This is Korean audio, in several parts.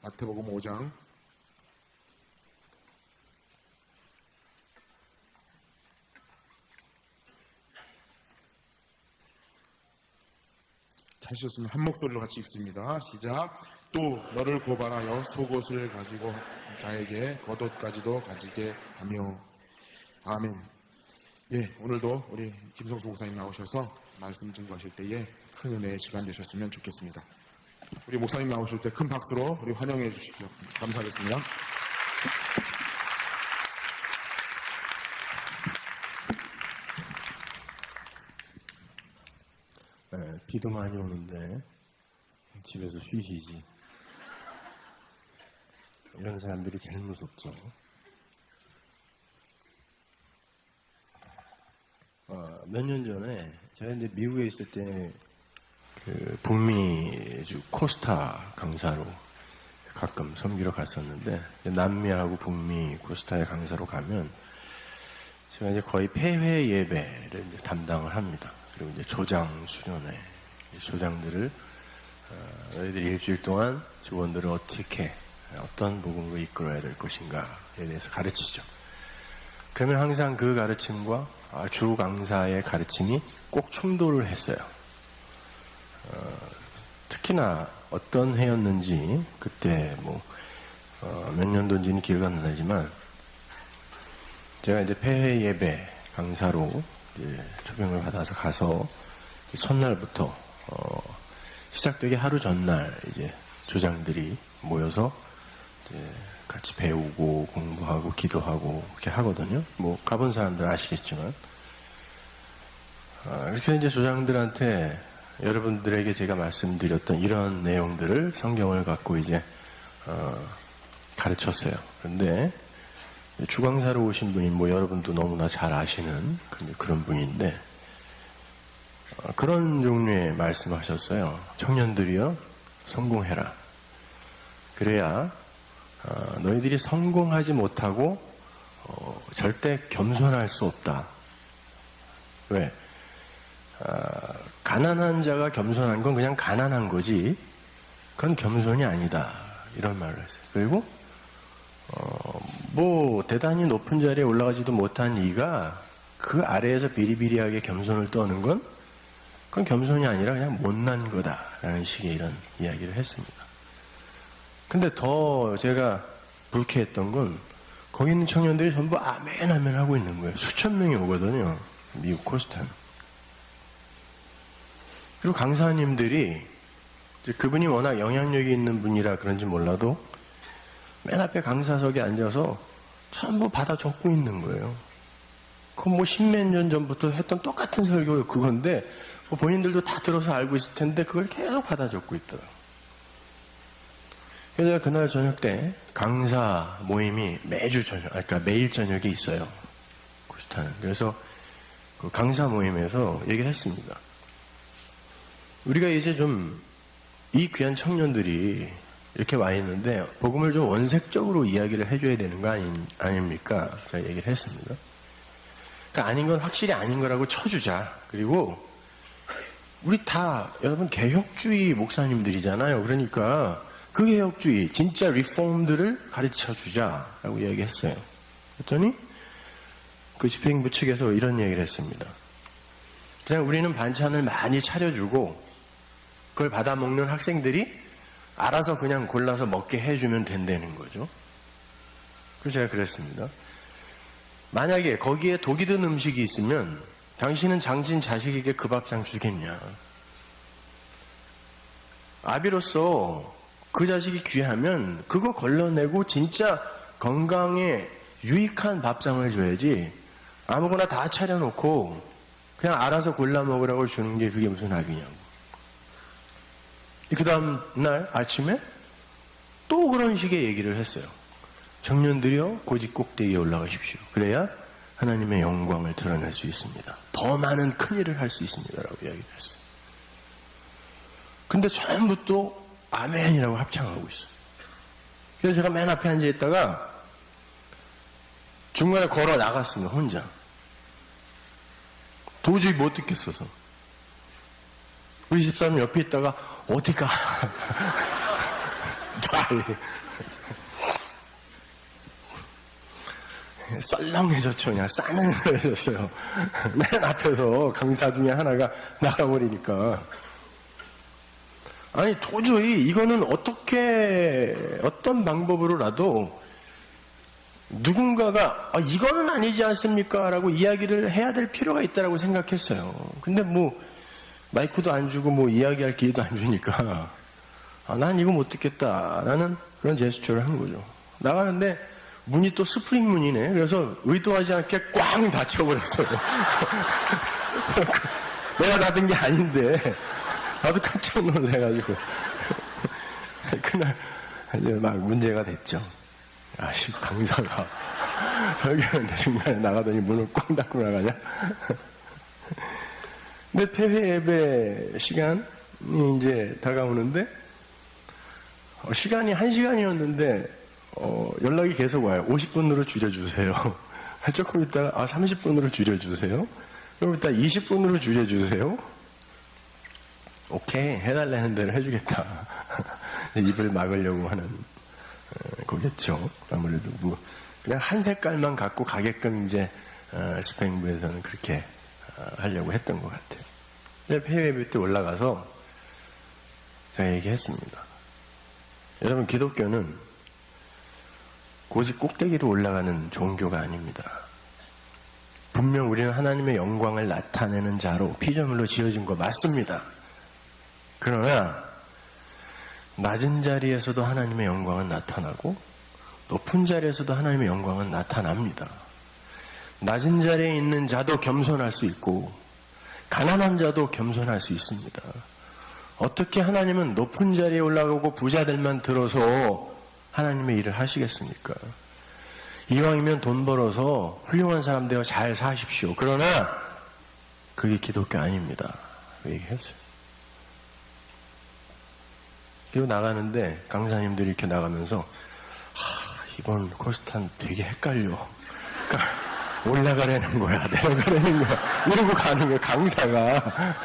마태복음 5장 '하셨으면 한 목소리로 같이 읽습니다. 시작. 또 너를 고발하여 속옷을 가지고 자에게 겉옷까지도 가지게 하며. 아멘. 예, 오늘도 우리 김성수 목사님 나오셔서 말씀 증거하실 때에 큰 은혜의 시간 되셨으면 좋겠습니다. 우리 목사님 나오실 때 큰 박수로 우리 환영해 주십시오. 감사하겠습니다. 비도 많이 오는데 집에서 쉬시지. 이런 사람들이 제일 무섭죠. 몇 년 전에 제가 이제 미국에 있을 때 그 북미주 코스타 강사로 가끔 섬기러 갔었는데, 남미하고 북미 코스타의 강사로 가면 제가 이제 거의 폐회 예배를 이제 담당을 합니다. 그리고 이제 조장 수련회, 조장들을 너희들이 일주일 동안 직원들을 어떻게 어떤 복음으로 이끌어야 될 것인가에 대해서 가르치죠. 그러면 항상 그 가르침과 주 강사의 가르침이 꼭 충돌을 했어요. 특히나 어떤 해였는지 그때 몇 년도인지는 기억 안 나지만, 제가 이제 폐회 예배 강사로 이제 초빙을 받아서 가서 첫날부터 시작되기 하루 전날 이제 조장들이 모여서 이제 같이 배우고 공부하고 기도하고 그렇게 하거든요. 가본 사람들 아시겠지만, 그래서 이제 조장들한테 여러분들에게 제가 말씀드렸던 이런 내용들을 성경을 갖고 이제 가르쳤어요. 그런데 주강사로 오신 분이 여러분도 너무나 잘 아시는 그런 분인데, 그런 종류의 말씀하셨어요. 청년들이여, 성공해라. 그래야 너희들이 성공하지 못하고 절대 겸손할 수 없다. 왜? 가난한 자가 겸손한 건 그냥 가난한 거지, 그건 겸손이 아니다. 이런 말을 했어요. 그리고 대단히 높은 자리에 올라가지도 못한 이가 그 아래에서 비리비리하게 겸손을 떠는 건 그건 겸손이 아니라 그냥 못난 거다라는 식의 이런 이야기를 했습니다. 근데 더 제가 불쾌했던 건 거기 있는 청년들이 전부 아멘 아멘 하고 있는 거예요. 수천 명이 오거든요, 미국 코스타는. 그리고 강사님들이, 그분이 워낙 영향력이 있는 분이라 그런지 몰라도 맨 앞에 강사석에 앉아서 전부 받아 적고 있는 거예요. 그 십몇 년 전부터 했던 똑같은 설교 그건데 본인들도 다 들어서 알고 있을 텐데 그걸 계속 받아 적고 있더라고요. 그래서 제가 그날 저녁 때 강사 모임이 매일 저녁에 있어요, 코스타는. 그래서 그 강사 모임에서 얘기를 했습니다. 우리가 이제 좀 이 귀한 청년들이 이렇게 와 있는데 복음을 좀 원색적으로 이야기를 해줘야 되는 거 아닙니까? 제가 얘기를 했습니다. 그러니까 아닌 건 확실히 아닌 거라고 쳐주자. 그리고 우리 다 여러분 개혁주의 목사님들이잖아요. 그러니까 그 개혁주의 진짜 리폼들을 가르쳐주자라고 이야기했어요. 그랬더니 그 집행부 측에서 이런 얘기를 했습니다. 그냥 우리는 반찬을 많이 차려주고 그걸 받아먹는 학생들이 알아서 그냥 골라서 먹게 해주면 된다는 거죠. 그래서 제가 그랬습니다. 만약에 거기에 독이 든 음식이 있으면 당신은 당신 자식에게 그 밥상 주겠냐? 아비로서 그 자식이 귀하면 그거 걸러내고 진짜 건강에 유익한 밥상을 줘야지, 아무거나 다 차려놓고 그냥 알아서 골라 먹으라고 주는 게 그게 무슨 아비냐고. 그 다음 날 아침에 또 그런 식의 얘기를 했어요. 청년들이여 고집 꼭대기에 올라가십시오. 그래야 하나님의 영광을 드러낼 수 있습니다. 더 많은 큰일을 할 수 있습니다. 라고 이야기를 했어요. 근데 전부 또 아멘이라고 합창하고 있어요. 그래서 제가 맨 앞에 앉아 있다가 중간에 걸어 나갔습니다. 혼자. 도저히 못 듣겠어서. 우리 집사람 옆에 있다가 어디가 썰렁해졌죠. 그냥 싸늘해졌어요. 맨 앞에서 강사 중에 하나가 나가버리니까. 아니, 도저히 이거는 어떤 방법으로라도 누군가가 이거는 아니지 않습니까? 라고 이야기를 해야 될 필요가 있다라고 생각했어요. 근데 마이크도 안 주고 이야기할 기회도 안 주니까 난 이거 못 듣겠다라는 그런 제스처를 한 거죠. 나가는데 문이 또 스프링 문이네. 그래서 의도하지 않게 꽝 닫혀버렸어요. 내가 닫은 게 아닌데 나도 깜짝 놀래가지고 그날 이제 막 문제가 됐죠. 강사가 설교하는데 중간에 나가더니 문을 꽝 닫고 나가냐? 근데 폐회 예배 시간이 이제 다가오는데 시간이 1시간이었는데 연락이 계속 와요. 50분으로 줄여주세요. 조금 있다가 30분으로 줄여주세요. 그럼 이따 20분으로 줄여주세요. 오케이, 해달라는 대로 해주겠다. 입을 막으려고 하는 거겠죠. 아무래도 그냥 한 색깔만 갖고 가게끔 이제 스페인부에서는 그렇게 하려고 했던 것 같아요. 폐회비 때 올라가서 제가 얘기했습니다. 여러분, 기독교는 고집 꼭대기로 올라가는 종교가 아닙니다. 분명 우리는 하나님의 영광을 나타내는 자로 피조물로 지어진 거 맞습니다. 그러나 낮은 자리에서도 하나님의 영광은 나타나고 높은 자리에서도 하나님의 영광은 나타납니다. 낮은 자리에 있는 자도 겸손할 수 있고 가난한 자도 겸손할 수 있습니다. 어떻게 하나님은 높은 자리에 올라가고 부자들만 들어서 하나님의 일을 하시겠습니까? 이왕이면 돈 벌어서 훌륭한 사람 되어 잘 사십시오. 그러나 그게 기독교 아닙니다. 얘기했어요. 그리고 나가는데 강사님들이 이렇게 나가면서 이번 코스탄 되게 헷갈려. 그러니까 올라가라는 거야, 내려가라는 거야, 이러고 가는 거야, 강사가.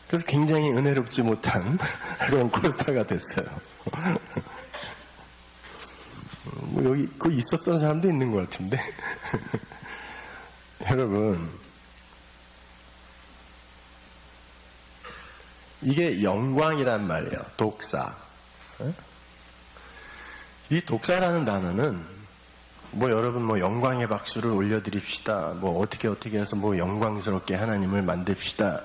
그래서 굉장히 은혜롭지 못한 그런 코스타가 됐어요. 여기 그 있었던 사람도 있는 것 같은데. 여러분, 이게 영광이란 말이에요. 독사. 이 독사라는 단어는 여러분 영광의 박수를 올려드립시다. 어떻게 해서 영광스럽게 하나님을 만듭시다.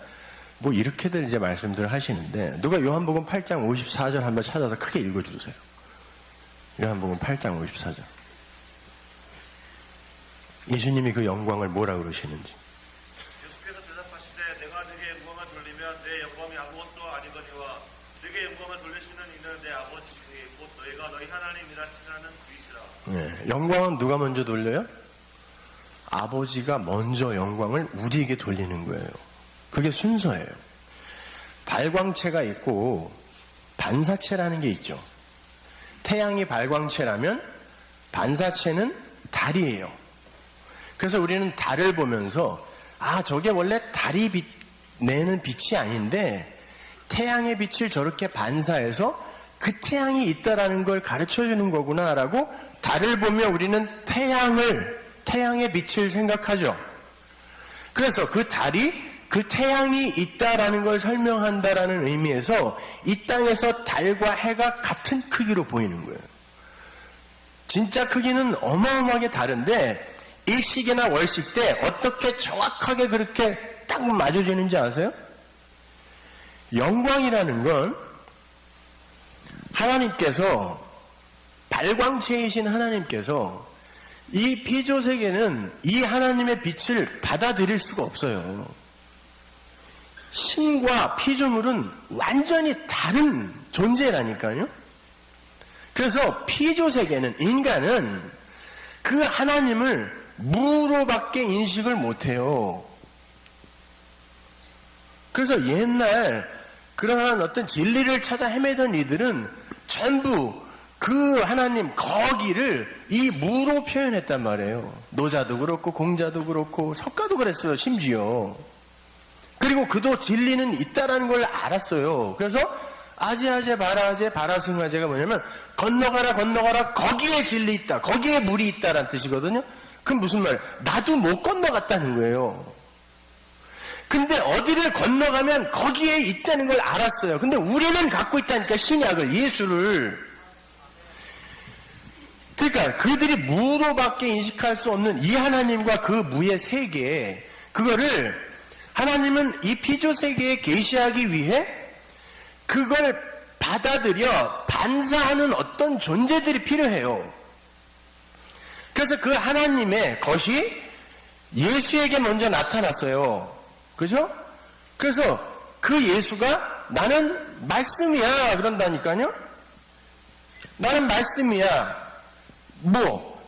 이렇게들 이제 말씀들을 하시는데, 누가 요한복음 8장 54절 한번 찾아서 크게 읽어주세요. 요한복음 8장 54절. 예수님이 그 영광을 뭐라 그러시는지. 예수께서 대답하시되 내가 네게 영광을 돌리면 내 영광이 아무것도 아니거니와 네게 영광을 돌릴 수는 있는 내 아버지시니 곧 너희가 너희 하나님이라 티나는 그이시라. 네, 영광은 누가 먼저 돌려요? 아버지가 먼저 영광을 우리에게 돌리는 거예요. 그게 순서예요. 발광체가 있고 반사체라는 게 있죠. 태양이 발광체라면 반사체는 달이에요. 그래서 우리는 달을 보면서 저게 원래 달이 내는 빛이 아닌데 태양의 빛을 저렇게 반사해서 그 태양이 있다라는 걸 가르쳐 주는 거구나라고 달을 보며 우리는 태양의 빛을 생각하죠. 그래서 그 달이 그 태양이 있다라는 걸 설명한다라는 의미에서 이 땅에서 달과 해가 같은 크기로 보이는 거예요. 진짜 크기는 어마어마하게 다른데 일식이나 월식 때 어떻게 정확하게 그렇게 딱 맞아지는지 아세요? 영광이라는 건 하나님께서, 발광체이신 하나님께서 이 피조세계는 이 하나님의 빛을 받아들일 수가 없어요. 신과 피조물은 완전히 다른 존재라니까요. 그래서 피조세계는, 인간은 그 하나님을 무로밖에 인식을 못해요. 그래서 옛날 그러한 어떤 진리를 찾아 헤매던 이들은 전부 그 하나님 거기를 이 무로 표현했단 말이에요. 노자도 그렇고 공자도 그렇고 석가도 그랬어요, 심지어. 그리고 그도 진리는 있다라는 걸 알았어요. 그래서 아제아제 바라아제 바라승아제가 뭐냐면 건너가라 건너가라 거기에 진리 있다, 거기에 물이 있다라는 뜻이거든요. 그럼 무슨 말이에요? 나도 못 건너갔다는 거예요. 근데 어디를 건너가면 거기에 있다는 걸 알았어요. 근데 우리는 갖고 있다니까, 신약을, 예수를. 그러니까 그들이 무로밖에 인식할 수 없는 이 하나님과 그 무의 세계, 그거를 하나님은 이 피조 세계에 계시하기 위해 그걸 받아들여 반사하는 어떤 존재들이 필요해요. 그래서 그 하나님의 것이 예수에게 먼저 나타났어요. 그죠? 그래서 그 예수가 나는 말씀이야 그런다니까요. 나는 말씀이야.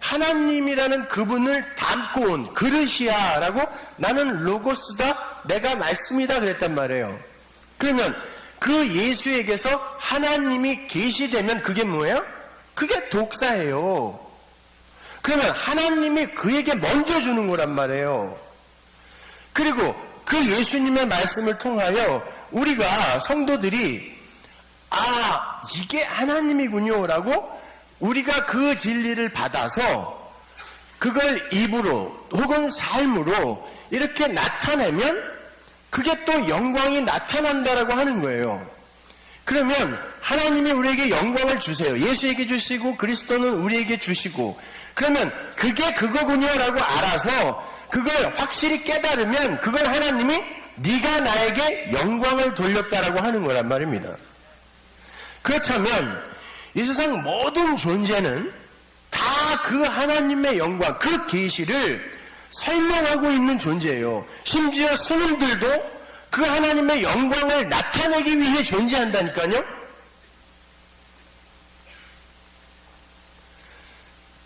하나님이라는 그분을 담고 온 그릇이야 라고, 나는 로고스다, 내가 말씀이다 그랬단 말이에요. 그러면 그 예수에게서 하나님이 계시되면 그게 뭐예요? 그게 독사예요. 그러면 하나님이 그에게 먼저 주는 거란 말이에요. 그리고 그 예수님의 말씀을 통하여 우리가 성도들이 이게 하나님이군요 라고 우리가 그 진리를 받아서 그걸 입으로 혹은 삶으로 이렇게 나타내면 그게 또 영광이 나타난다라고 하는 거예요. 그러면 하나님이 우리에게 영광을 주세요. 예수에게 주시고 그리스도는 우리에게 주시고, 그러면 그게 그거군요 라고 알아서 그걸 확실히 깨달으면 그걸 하나님이 네가 나에게 영광을 돌렸다라고 하는 거란 말입니다. 그렇다면 이 세상 모든 존재는 다 그 하나님의 영광, 그 계시를 설명하고 있는 존재예요. 심지어 스님들도 그 하나님의 영광을 나타내기 위해 존재한다니까요.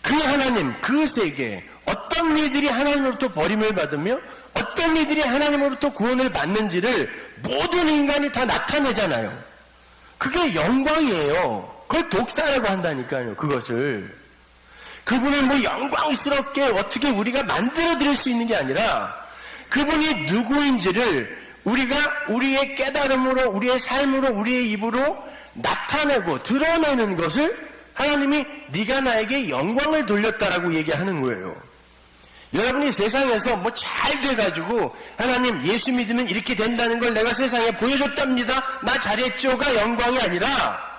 그 하나님, 그 세계, 어떤 이들이 하나님으로부터 버림을 받으며 어떤 이들이 하나님으로부터 구원을 받는지를 모든 인간이 다 나타내잖아요. 그게 영광이에요. 그걸 독사라고 한다니까요. 그것을 그분을 영광스럽게 어떻게 우리가 만들어 드릴 수 있는 게 아니라 그분이 누구인지를 우리가 우리의 깨달음으로, 우리의 삶으로, 우리의 입으로 나타내고 드러내는 것을 하나님이 네가 나에게 영광을 돌렸다라고 얘기하는 거예요. 여러분이 세상에서 잘 돼가지고 하나님 예수 믿으면 이렇게 된다는 걸 내가 세상에 보여줬답니다, 나 잘했죠가 영광이 아니라,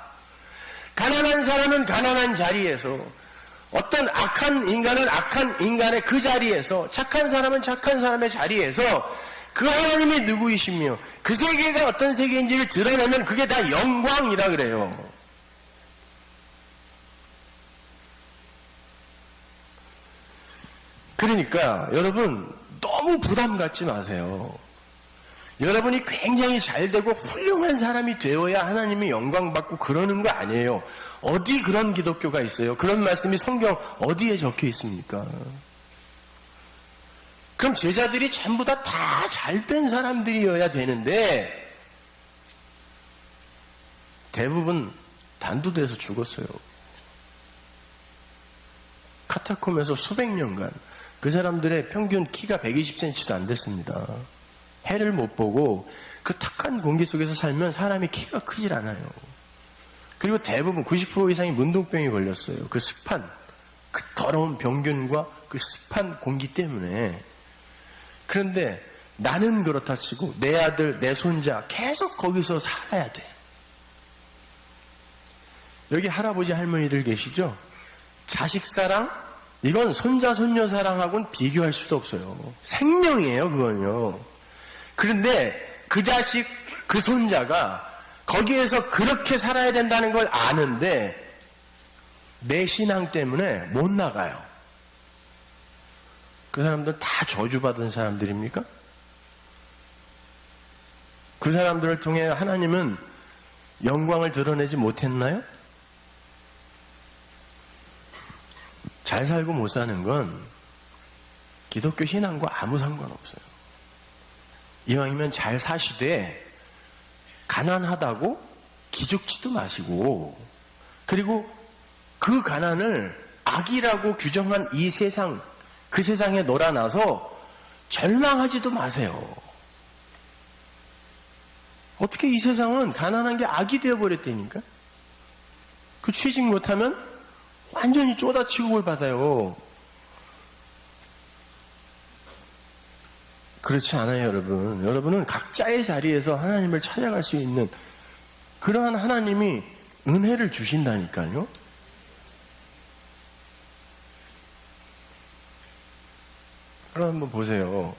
가난한 사람은 가난한 자리에서, 어떤 악한 인간은 악한 인간의 그 자리에서, 착한 사람은 착한 사람의 자리에서 그 하나님이 누구이시며 그 세계가 어떤 세계인지를 드러내면 그게 다 영광이라 그래요. 그러니까 여러분 너무 부담 갖지 마세요. 여러분이 굉장히 잘되고 훌륭한 사람이 되어야 하나님이 영광 받고 그러는 거 아니에요. 어디 그런 기독교가 있어요? 그런 말씀이 성경 어디에 적혀 있습니까? 그럼 제자들이 전부 다 잘된 사람들이어야 되는데 대부분 단두대에서 죽었어요. 카타콤에서 수백 년간 그 사람들의 평균 키가 120cm도 안 됐습니다. 해를 못 보고 그 탁한 공기 속에서 살면 사람이 키가 크질 않아요. 그리고 대부분 90% 이상이 문둥병이 걸렸어요. 그 습한, 그 더러운 병균과 그 습한 공기 때문에. 그런데 나는 그렇다 치고 내 아들, 내 손자 계속 거기서 살아야 돼. 여기 할아버지 할머니들 계시죠? 자식 사랑? 이건 손자 손녀 사랑하고는 비교할 수도 없어요. 생명이에요, 그건요. 그런데 그 자식, 그 손자가 거기에서 그렇게 살아야 된다는 걸 아는데 내 신앙 때문에 못 나가요. 그 사람들 다 저주받은 사람들입니까? 그 사람들을 통해 하나님은 영광을 드러내지 못했나요? 잘 살고 못 사는 건 기독교 신앙과 아무 상관없어요. 이왕이면 잘 사시되 가난하다고 기죽지도 마시고, 그리고 그 가난을 악이라고 규정한 이 세상, 그 세상에 놀아나서 절망하지도 마세요. 어떻게 이 세상은 가난한 게 악이 되어버렸다니까? 그 취직 못하면 완전히 쪼다 취급을 받아요. 그렇지 않아요, 여러분. 여러분은 각자의 자리에서 하나님을 찾아갈 수 있는 그러한 하나님이 은혜를 주신다니까요. 그럼 한번 보세요.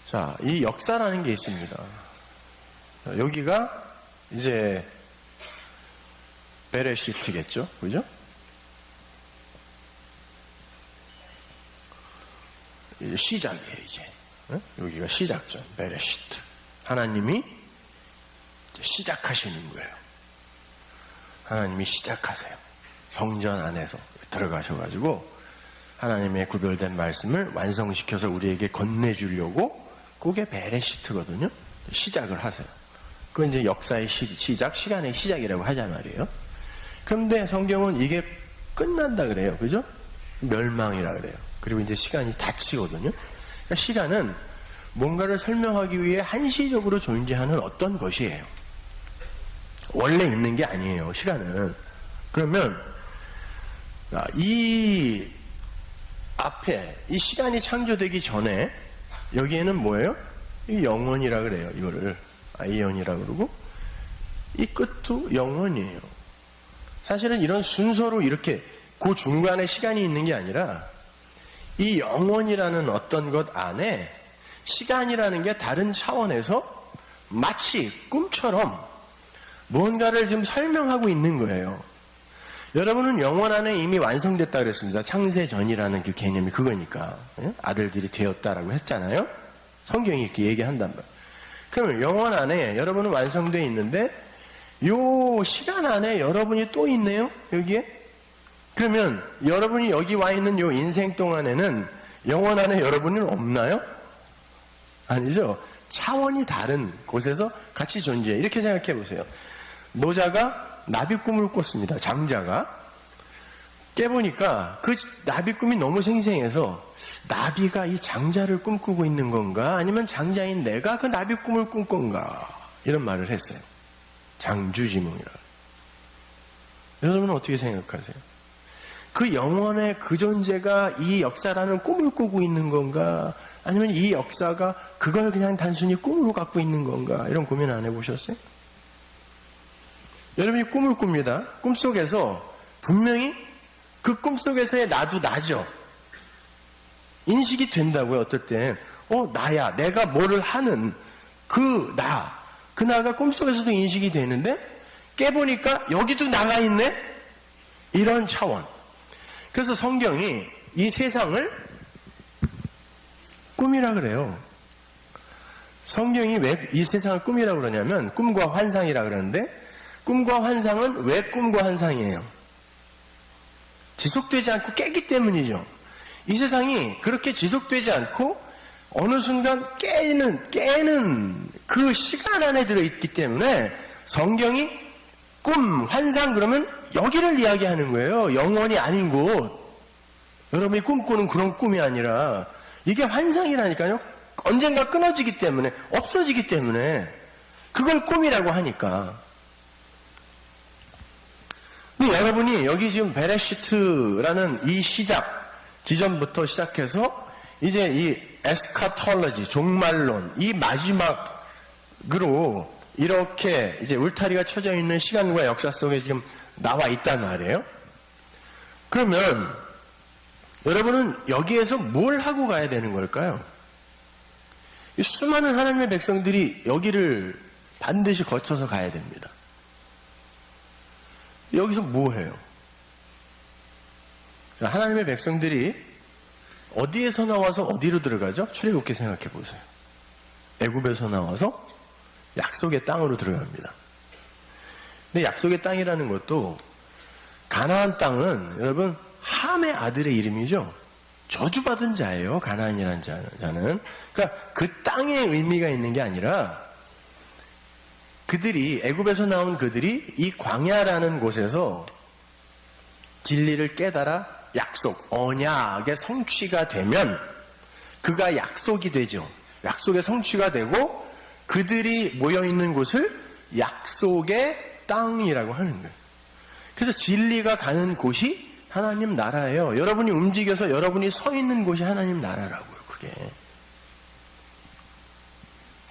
자, 이 역사라는 게 있습니다. 여기가 이제 베레시트겠죠? 그죠? 이제 시작이에요, 이제. 여기가 시작점, 베레시트. 하나님이 이제 시작하시는 거예요. 하나님이 시작하세요. 성전 안에서 들어가셔가지고 하나님의 구별된 말씀을 완성시켜서 우리에게 건네주려고 그게 베레시트거든요. 시작을 하세요. 그건 이제 역사의 시작, 시간의 시작이라고 하자 말이에요. 그런데 성경은 이게 끝난다 그래요. 그죠? 멸망이라 그래요. 그리고 이제 시간이 닫히거든요. 그러니까 시간은 뭔가를 설명하기 위해 한시적으로 존재하는 어떤 것이에요. 원래 있는 게 아니에요, 시간은. 그러면 이 앞에 이 시간이 창조되기 전에 여기에는 뭐예요? 이 영원이라 그래요. 이거를 아이언이라 그러고 이 끝도 영원이에요. 사실은 이런 순서로 이렇게 그 중간에 시간이 있는 게 아니라 이 영원이라는 어떤 것 안에 시간이라는 게 다른 차원에서 마치 꿈처럼 무언가를 지금 설명하고 있는 거예요. 여러분은 영원 안에 이미 완성됐다 그랬습니다. 창세전이라는 그 개념이 그거니까. 아들들이 되었다라고 했잖아요. 성경이 이렇게 얘기한단 말이에요. 그러면 영원 안에 여러분은 완성되어 있는데 요 시간 안에 여러분이 또 있네요. 여기에. 그러면 여러분이 여기 와 있는 요 인생 동안에는 영원 안에 여러분은 없나요? 아니죠. 차원이 다른 곳에서 같이 존재해. 이렇게 생각해 보세요. 노자가 나비 꿈을 꿨습니다. 장자가. 깨보니까 그 나비 꿈이 너무 생생해서 나비가 이 장자를 꿈꾸고 있는 건가? 아니면 장자인 내가 그 나비 꿈을 꾼 건가? 이런 말을 했어요. 장주지몽이라. 여러분은 어떻게 생각하세요? 그 영혼의 그 존재가 이 역사라는 꿈을 꾸고 있는 건가? 아니면 이 역사가 그걸 그냥 단순히 꿈으로 갖고 있는 건가? 이런 고민 안 해보셨어요? 여러분이 꿈을 꿉니다. 꿈속에서 분명히 그 꿈속에서의 나도 나죠. 인식이 된다고요. 어떨 때 나야. 내가 뭐를 하는 그 나. 그 나가 꿈속에서도 인식이 되는데 깨보니까 여기도 나가 있네? 이런 차원. 그래서 성경이 이 세상을 꿈이라 그래요. 성경이 왜 이 세상을 꿈이라 그러냐면 꿈과 환상이라 그러는데 꿈과 환상은 왜 꿈과 환상이에요? 지속되지 않고 깨기 때문이죠. 이 세상이 그렇게 지속되지 않고 어느 순간 깨는 그 시간 안에 들어있기 때문에 성경이 꿈, 환상 그러면 여기를 이야기하는 거예요. 영원이 아닌 곳. 여러분이 꿈꾸는 그런 꿈이 아니라 이게 환상이라니까요. 언젠가 끊어지기 때문에 없어지기 때문에 그걸 꿈이라고 하니까. 근데 여러분이 여기 지금 베레시트라는 이 시작 지점부터 시작해서 이제 이 에스카톨로지 종말론 이 마지막으로 이렇게 이제 울타리가 쳐져 있는 시간과 역사 속에 지금 나와 있단 말이에요. 그러면 여러분은 여기에서 뭘 하고 가야 되는 걸까요? 이 수많은 하나님의 백성들이 여기를 반드시 거쳐서 가야 됩니다. 여기서 뭐 해요? 하나님의 백성들이 어디에서 나와서 어디로 들어가죠? 출애굽기 생각해 보세요. 애굽에서 나와서 약속의 땅으로 들어갑니다. 근데 약속의 땅이라는 것도 가나안 땅은 여러분 함의 아들의 이름이죠. 저주받은 자예요. 가나안이라는 자는. 그러니까 그 땅에 의미가 있는 게 아니라 그들이 애굽에서 나온 그들이 이 광야라는 곳에서 진리를 깨달아 약속, 언약의 성취가 되면 그가 약속이 되죠. 약속의 성취가 되고 그들이 모여있는 곳을 약속의 땅이라고 하는 거예요. 그래서 진리가 가는 곳이 하나님 나라예요. 여러분이 움직여서 여러분이 서 있는 곳이 하나님 나라라고요. 그게.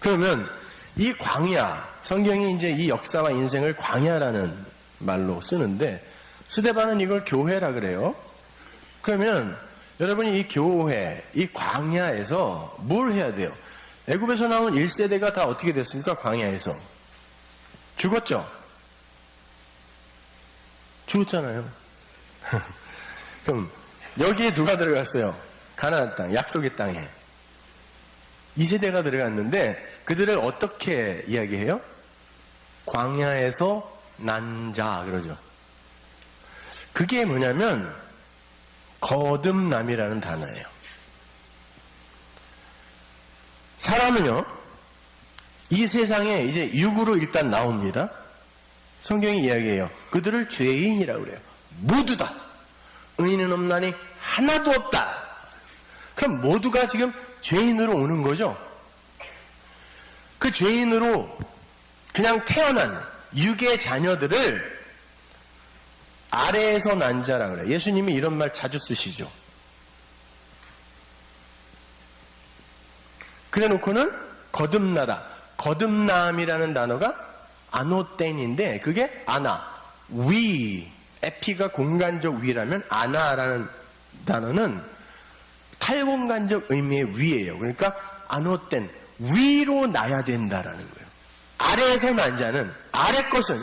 그러면 이 광야, 성경이 이제 이 역사와 인생을 광야라는 말로 쓰는데 스데반은 이걸 교회라 그래요. 그러면 여러분이 이 교회, 이 광야에서 뭘 해야 돼요? 애굽에서 나온 1세대가 다 어떻게 됐습니까? 광야에서. 죽었죠? 죽었잖아요. 그럼 여기에 누가 들어갔어요? 가나안 땅, 약속의 땅에. 2세대가 들어갔는데 그들을 어떻게 이야기해요? 광야에서 난 자 그러죠. 그게 뭐냐면 거듭남이라는 단어예요. 사람은요, 이 세상에 이제 육으로 일단 나옵니다. 성경이 이야기해요. 그들을 죄인이라고 그래요. 모두 다. 의인은 없나니 하나도 없다. 그럼 모두가 지금 죄인으로 오는 거죠. 그 죄인으로 그냥 태어난 육의 자녀들을 아래에서 난 자라 그래요. 예수님이 이런 말 자주 쓰시죠. 그래 놓고는 거듭나다. 거듭남이라는 단어가 아노땡인데 그게 아나, 위, 에피가 공간적 위라면 아나라는 단어는 탈공간적 의미의 위예요. 그러니까 아노땡, 위로 나야 된다라는 거예요. 아래에서 난 자는 아래 것은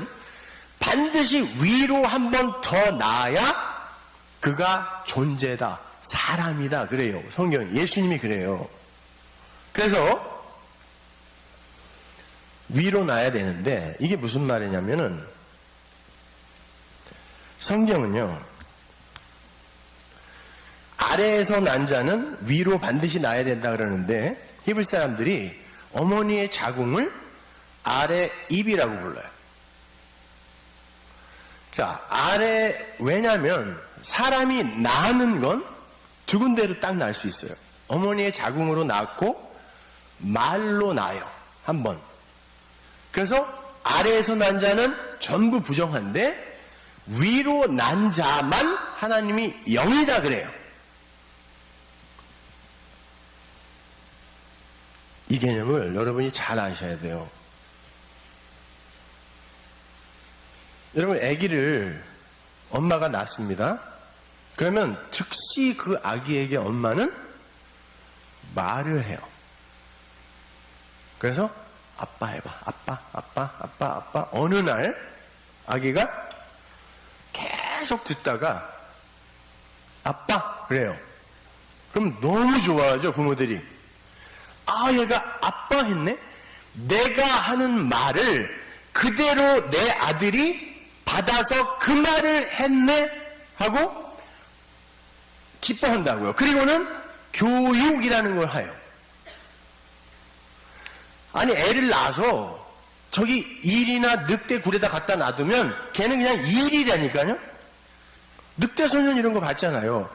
반드시 위로 한 번 더 나아야 그가 존재다, 사람이다 그래요. 성경, 예수님이 그래요. 그래서 위로 나야 되는데 이게 무슨 말이냐면은 성경은요, 아래에서 난 자는 위로 반드시 나야 된다 그러는데 히브리 사람들이 어머니의 자궁을 아래 입이라고 불러요. 자, 아래, 왜냐면 사람이 낳는 건 두 군데로 딱 날 수 있어요. 어머니의 자궁으로 낳고 말로 낳아요. 한 번. 그래서 아래에서 난 자는 전부 부정한데 위로 난 자만 하나님이 영이다 그래요. 이 개념을 여러분이 잘 아셔야 돼요. 여러분, 아기를 엄마가 낳습니다. 그러면 즉시 그 아기에게 엄마는 말을 해요. 그래서 아빠 해봐. 아빠, 아빠, 아빠, 아빠. 어느 날 아기가 계속 듣다가 아빠 그래요. 그럼 너무 좋아하죠, 부모들이. 아, 얘가 아빠 했네? 내가 하는 말을 그대로 내 아들이 받아서 그 말을 했네? 하고 기뻐한다고요. 그리고는 교육이라는 걸 해요. 아니, 애를 낳아서 저기 일이나 늑대 굴에다 갖다 놔두면 걔는 그냥 일이라니까요. 늑대 소년 이런 거 봤잖아요.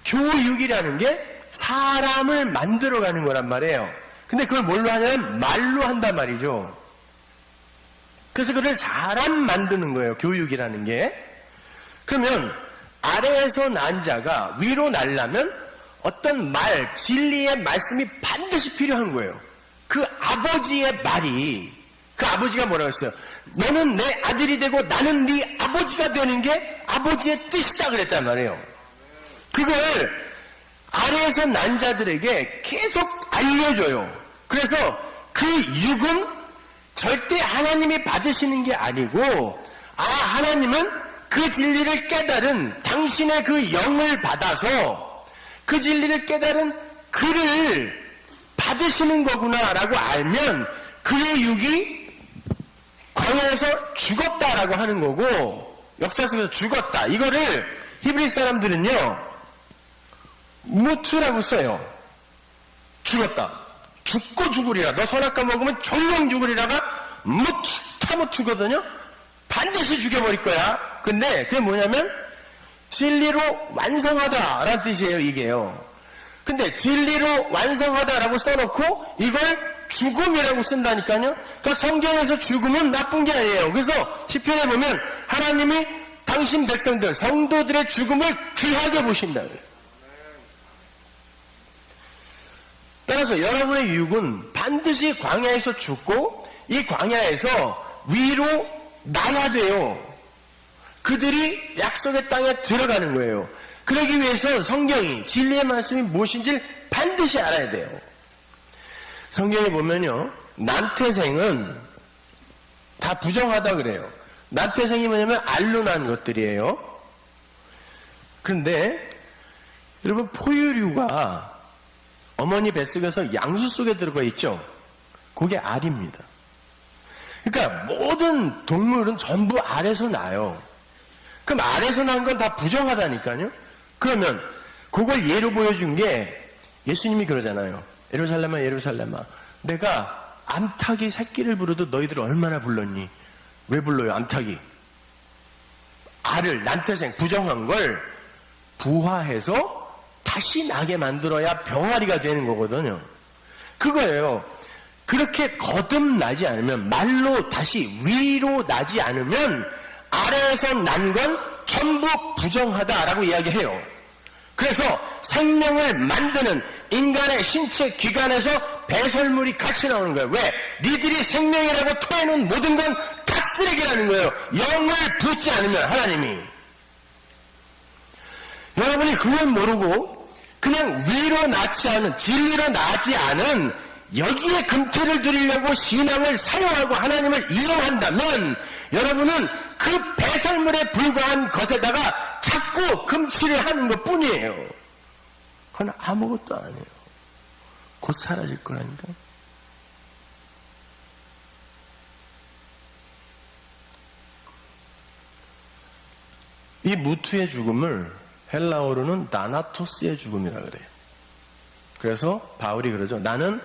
교육이라는 게 사람을 만들어가는 거란 말이에요. 근데 그걸 뭘로 하냐면 말로 한단 말이죠. 그래서 그를 사람 만드는 거예요. 교육이라는 게. 그러면 아래에서 난 자가 위로 날려면 어떤 말, 진리의 말씀이 반드시 필요한 거예요. 그 아버지의 말이, 그 아버지가 뭐라고 했어요? 너는 내 아들이 되고 나는 네 아버지가 되는 게 아버지의 뜻이다 그랬단 말이에요. 그걸 아래에서 난 자들에게 계속 알려줘요. 그래서 그 육은 절대 하나님이 받으시는 게 아니고, 아, 하나님은 그 진리를 깨달은 당신의 그 영을 받아서 그 진리를 깨달은 그를 받으시는 거구나라고 알면 그의 육이 광야에서 죽었다라고 하는 거고, 역사 속에서 죽었다. 이거를 히브리 사람들은요, 무트라고 써요. 죽었다. 죽고 죽으리라. 너 선악과 먹으면 정령 죽으리라가 무트, 타무트거든요. 반드시 죽여버릴 거야. 근데 그게 뭐냐면 진리로 완성하다라는 뜻이에요. 이게요. 근데 진리로 완성하다라고 써놓고 이걸 죽음이라고 쓴다니까요. 그러니까 성경에서 죽음은 나쁜 게 아니에요. 그래서 시편에 보면 하나님이 당신 백성들, 성도들의 죽음을 귀하게 보신다. 따라서 여러분의 육은 반드시 광야에서 죽고 이 광야에서 위로 나야 돼요. 그들이 약속의 땅에 들어가는 거예요. 그러기 위해서 성경이 진리의 말씀이 무엇인지를 반드시 알아야 돼요. 성경에 보면요, 난태생은 다 부정하다 그래요. 난태생이 뭐냐면 알로 난 것들이에요. 그런데 여러분, 포유류가 어머니 뱃속에서 양수 속에 들어가 있죠. 그게 알입니다. 그러니까 모든 동물은 전부 알에서 나요. 그럼 알에서 난 건 다 부정하다니까요. 그러면 그걸 예로 보여준 게 예수님이 그러잖아요. 예루살렘아 예루살렘아, 내가 암탉이 새끼를 부르도 너희들 얼마나 불렀니? 왜 불러요 암탉이? 알을, 난태생, 부정한 걸 부화해서 다시 나게 만들어야 병아리가 되는 거거든요. 그거예요. 그렇게 거듭나지 않으면, 말로 다시 위로 나지 않으면 아래에서 난 건 전부 부정하다라고 이야기해요. 그래서 생명을 만드는 인간의 신체 기관에서 배설물이 같이 나오는 거예요. 왜? 니들이 생명이라고 토해놓은 모든 건 다 쓰레기라는 거예요. 영을 붓지 않으면, 하나님이. 여러분이 그걸 모르고 그냥 위로 나지 않은, 진리로 나지 않은 여기에 금태를 드리려고 신앙을 사용하고 하나님을 이용한다면 여러분은 그 배설물에 불과한 것에다가 자꾸 금치를 하는 것 뿐이에요. 그건 아무것도 아니에요. 곧 사라질 거라니까. 이 무투의 죽음을 헬라어로는 나나토스의 죽음이라 그래요. 그래서 바울이 그러죠. 나는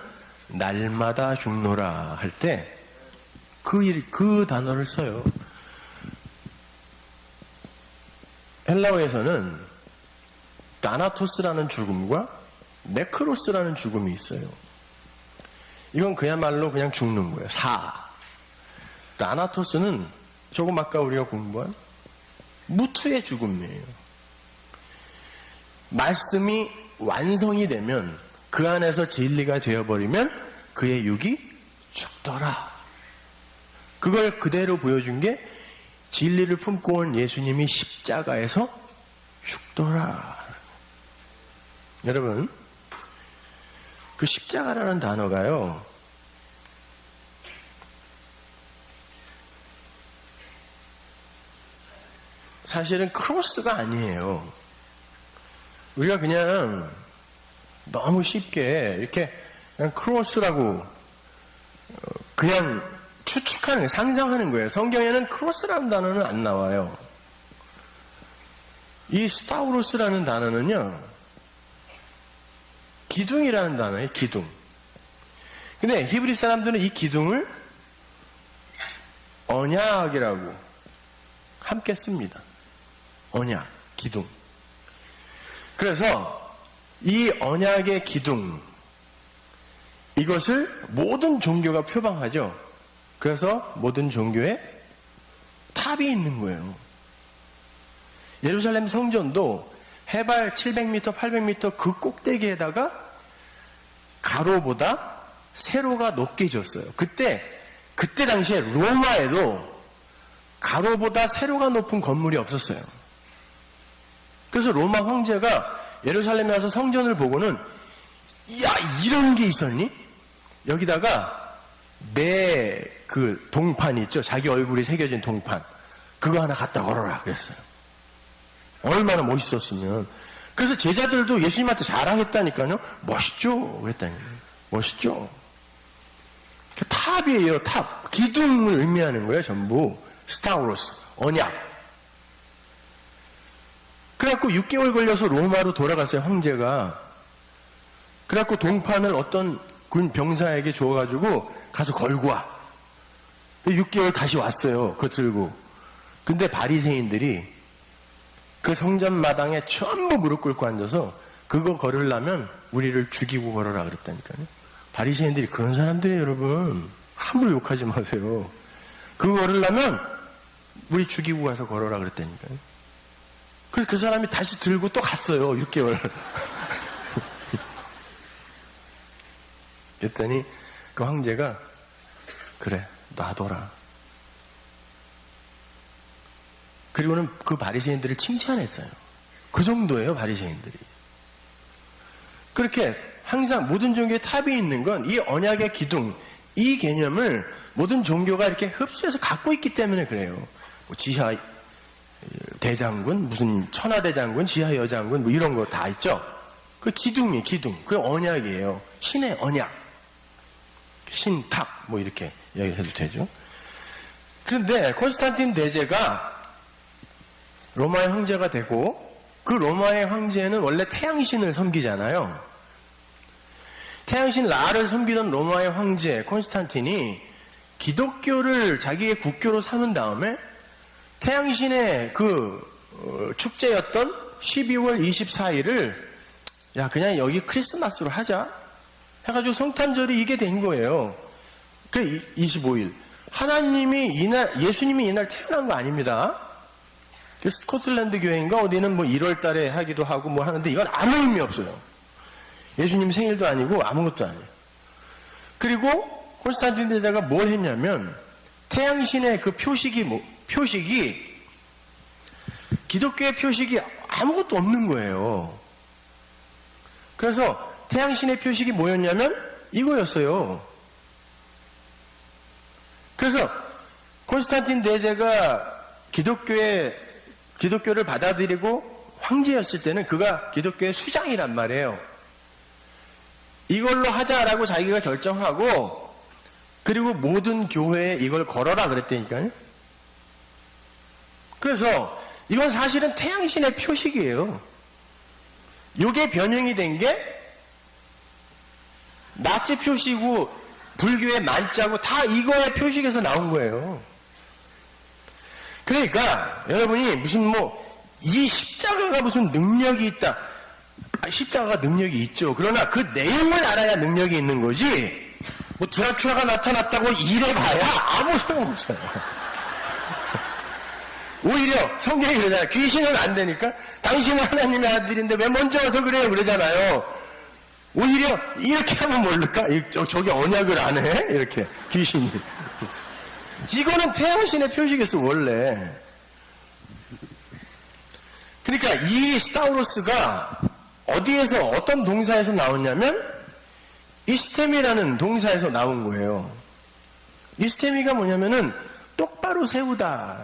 날마다 죽노라 할 때 그 단어를 써요. 헬라어에서는 나나토스라는 죽음과 네크로스라는 죽음이 있어요. 이건 그야말로 그냥 죽는 거예요. 나나토스는 조금 아까 우리가 공부한 무투의 죽음이에요. 말씀이 완성이 되면, 그 안에서 진리가 되어버리면 그의 육이 죽더라. 그걸 그대로 보여준 게 진리를 품고 온 예수님이 십자가에서 죽더라. 여러분, 그 십자가라는 단어가요, 사실은 크로스가 아니에요. 우리가 그냥 너무 쉽게 이렇게 그냥 크로스라고 그냥 추측하는 거예요. 상상하는 거예요. 성경에는 크로스라는 단어는 안 나와요. 이 스타우로스라는 단어는요, 기둥이라는 단어예요. 기둥. 근데 히브리 사람들은 이 기둥을 언약이라고 함께 씁니다. 언약, 기둥. 그래서 이 언약의 기둥, 이것을 모든 종교가 표방하죠. 그래서 모든 종교에 탑이 있는 거예요. 예루살렘 성전도 해발 700m, 800m 그 꼭대기에다가 가로보다 세로가 높게 졌어요. 그때 당시에 로마에도 가로보다 세로가 높은 건물이 없었어요. 그래서 로마 황제가 예루살렘에 와서 성전을 보고는, 야, 이런 게 있었니? 여기다가 내 그 동판이 있죠. 자기 얼굴이 새겨진 동판. 그거 하나 갖다 걸어라. 그랬어요. 얼마나 멋있었으면. 그래서 제자들도 예수님한테 자랑했다니까요. 멋있죠? 그랬다니. 멋있죠? 탑이에요, 탑. 기둥을 의미하는 거예요, 전부. 스타우로스, 언약. 그래갖고 6개월 걸려서 로마로 돌아갔어요, 황제가. 그래갖고 동판을 어떤 군 병사에게 줘가지고 가서 걸고 와. 6개월 다시 왔어요, 그거 들고. 근데 바리새인들이 그 성전 마당에 전부 무릎 꿇고 앉아서 그거 걸으려면 우리를 죽이고 걸어라 그랬다니까요. 바리새인들이 그런 사람들이에요, 여러분. 함부로 욕하지 마세요. 그거 걸으려면 우리 죽이고 가서 걸어라 그랬다니까요. 그래서 그 사람이 다시 들고 또 갔어요, 6개월. 그랬더니 그 황제가 그래, 놔둬라. 그리고는 그 바리새인들을 칭찬했어요. 그 정도예요, 바리새인들이. 그렇게 항상 모든 종교의 탑이 있는 건 이 언약의 기둥, 이 개념을 모든 종교가 이렇게 흡수해서 갖고 있기 때문에 그래요. 뭐 지하 대장군, 무슨 천하대장군, 지하 여장군, 뭐 이런 거 다 있죠? 그 기둥이에요, 기둥. 그 언약이에요. 신의 언약. 신탑, 뭐 이렇게 이야기를 해도 되죠. 그런데 콘스탄틴 대제가 로마의 황제가 되고, 그 로마의 황제는 원래 태양신을 섬기잖아요. 태양신 라를 섬기던 로마의 황제 콘스탄틴이 기독교를 자기의 국교로 삼은 다음에 태양신의 그 축제였던 12월 24일을 야 그냥 여기 크리스마스로 하자 해가지고 성탄절이 이게 된 거예요. 그 25일. 하나님이 이날, 예수님이 이날 태어난 거 아닙니다. 그 스코틀랜드 교회인가 어디는 뭐 1월 달에 하기도 하고 뭐 하는데 이건 아무 의미 없어요. 예수님 생일도 아니고 아무것도 아니에요. 그리고 콘스탄틴 대제가 뭘 했냐면 태양신의 그 표식이 기독교의 표식이 아무것도 없는 거예요. 그래서 태양신의 표식이 뭐였냐면 이거였어요. 그래서 콘스탄틴 대제가 기독교를 받아들이고 황제였을 때는 그가 기독교의 수장이란 말이에요. 이걸로 하자라고 자기가 결정하고 그리고 모든 교회에 이걸 걸어라 그랬다니까요. 그래서 이건 사실은 태양신의 표식이에요. 이게 변형이 된 게 나치 표시고 불교의 만자고 다 이거의 표식에서 나온 거예요. 그러니까 여러분이 무슨 뭐 이 십자가가 무슨 능력이 있다. 십자가가 능력이 있죠. 그러나 그 내용을 알아야 능력이 있는 거지. 뭐 드라큘라가 나타났다고 이래봐야 아무 소용없어요. 오히려 성경이 그러잖아요. 귀신은 안 되니까 당신은 하나님의 아들인데 왜 먼저 와서 그래요? 그러잖아요. 오히려 이렇게 하면 모를까? 저기 언약을 안 해? 이렇게 귀신이. 이거는 태양신의 표식이었어 원래. 그러니까 이 스타우로스가 어디에서 어떤 동사에서 나왔냐면 이스테미라는 동사에서 나온 거예요. 이스테미가 뭐냐면은 똑바로 세우다.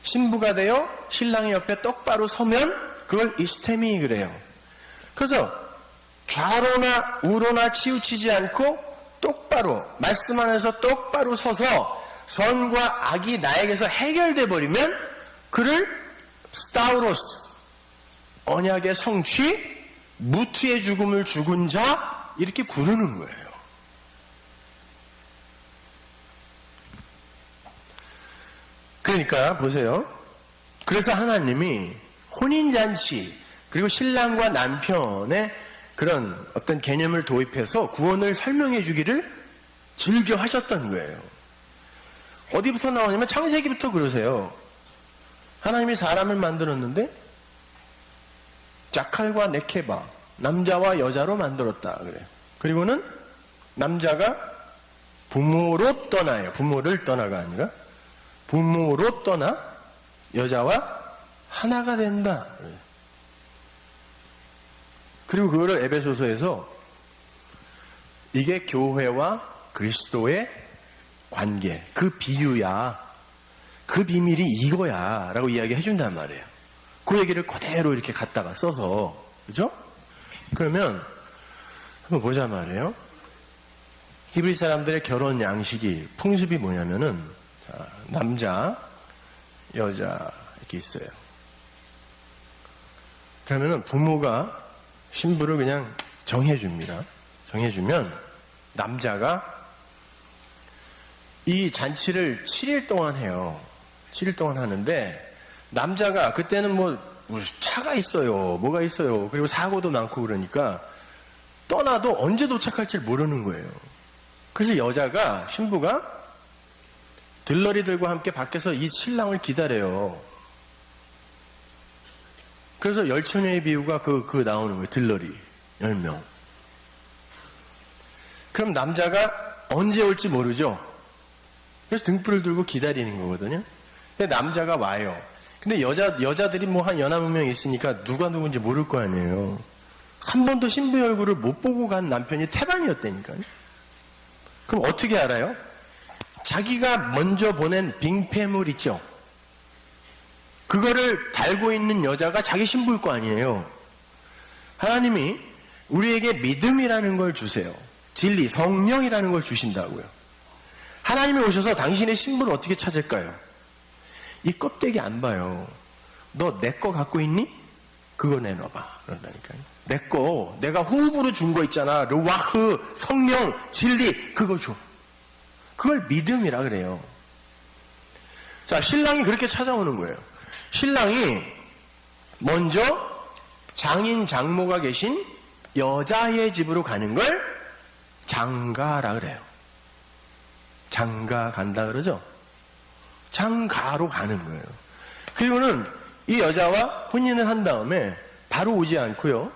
신부가 되어 신랑의 옆에 똑바로 서면 그걸 이스테미 그래요. 그래서 좌로나 우로나 치우치지 않고 똑바로 말씀 안에서 똑바로 서서 선과 악이 나에게서 해결돼 버리면 그를 스타우로스 언약의 성취 무트의 죽음을 죽은 자 이렇게 부르는 거예요. 그러니까 보세요. 그래서 하나님이 혼인잔치 그리고 신랑과 남편의 그런 어떤 개념을 도입해서 구원을 설명해 주기를 즐겨 하셨던 거예요. 어디부터 나오냐면 창세기부터 그러세요. 하나님이 사람을 만들었는데 자칼과 네케바 남자와 여자로 만들었다 그래요. 그리고는 남자가 부모로 떠나요. 부모를 떠나가 아니라 부모로 떠나 여자와 하나가 된다. 그리고 그거를 에베소서에서 이게 교회와 그리스도의 관계, 그 비유야. 그 비밀이 이거야. 라고 이야기 해준단 말이에요. 그 얘기를 그대로 이렇게 갖다가 써서. 그죠? 그러면 한번 보자 말이에요. 히브리 사람들의 결혼 양식이, 풍습이 뭐냐면은 자, 남자, 여자 이렇게 있어요. 그러면은 부모가 신부를 그냥 정해줍니다. 정해주면 남자가 이 잔치를 7일 동안 해요. 7일 동안 하는데 남자가 그때는 뭐 무슨 차가 있어요. 뭐가 있어요. 그리고 사고도 많고 그러니까 떠나도 언제 도착할지 모르는 거예요. 그래서 여자가, 신부가 들러리들과 함께 밖에서 이 신랑을 기다려요. 그래서 열처녀의 비유가 그 나오는 거예요. 들러리 10명. 그럼 남자가 언제 올지 모르죠. 그래서 등불을 들고 기다리는 거거든요. 근데 남자가 와요. 근데 여자들이 뭐 한 연하무 명 있으니까 누가 누군지 모를 거 아니에요. 한 번도 신부의 얼굴을 못 보고 간 남편이 태반이었다니까요. 그럼 어떻게 알아요? 자기가 먼저 보낸 빙패물 있죠. 그거를 달고 있는 여자가 자기 신부일 거 아니에요. 하나님이 우리에게 믿음이라는 걸 주세요. 진리, 성령이라는 걸 주신다고요. 하나님이 오셔서 당신의 신부를 어떻게 찾을까요? 이 껍데기 안 봐요. 너 내 거 갖고 있니? 그거 내놔봐. 그런다니까요. 내 거, 내가 호흡으로 준 거 있잖아. 르와흐, 성령, 진리, 그거 줘. 그걸 믿음이라 그래요. 자, 신랑이 그렇게 찾아오는 거예요. 신랑이 먼저 장인, 장모가 계신 여자의 집으로 가는 걸 장가라 그래요. 장가 간다 그러죠? 장가로 가는 거예요. 그리고는 이 여자와 혼인을 한 다음에 바로 오지 않고요.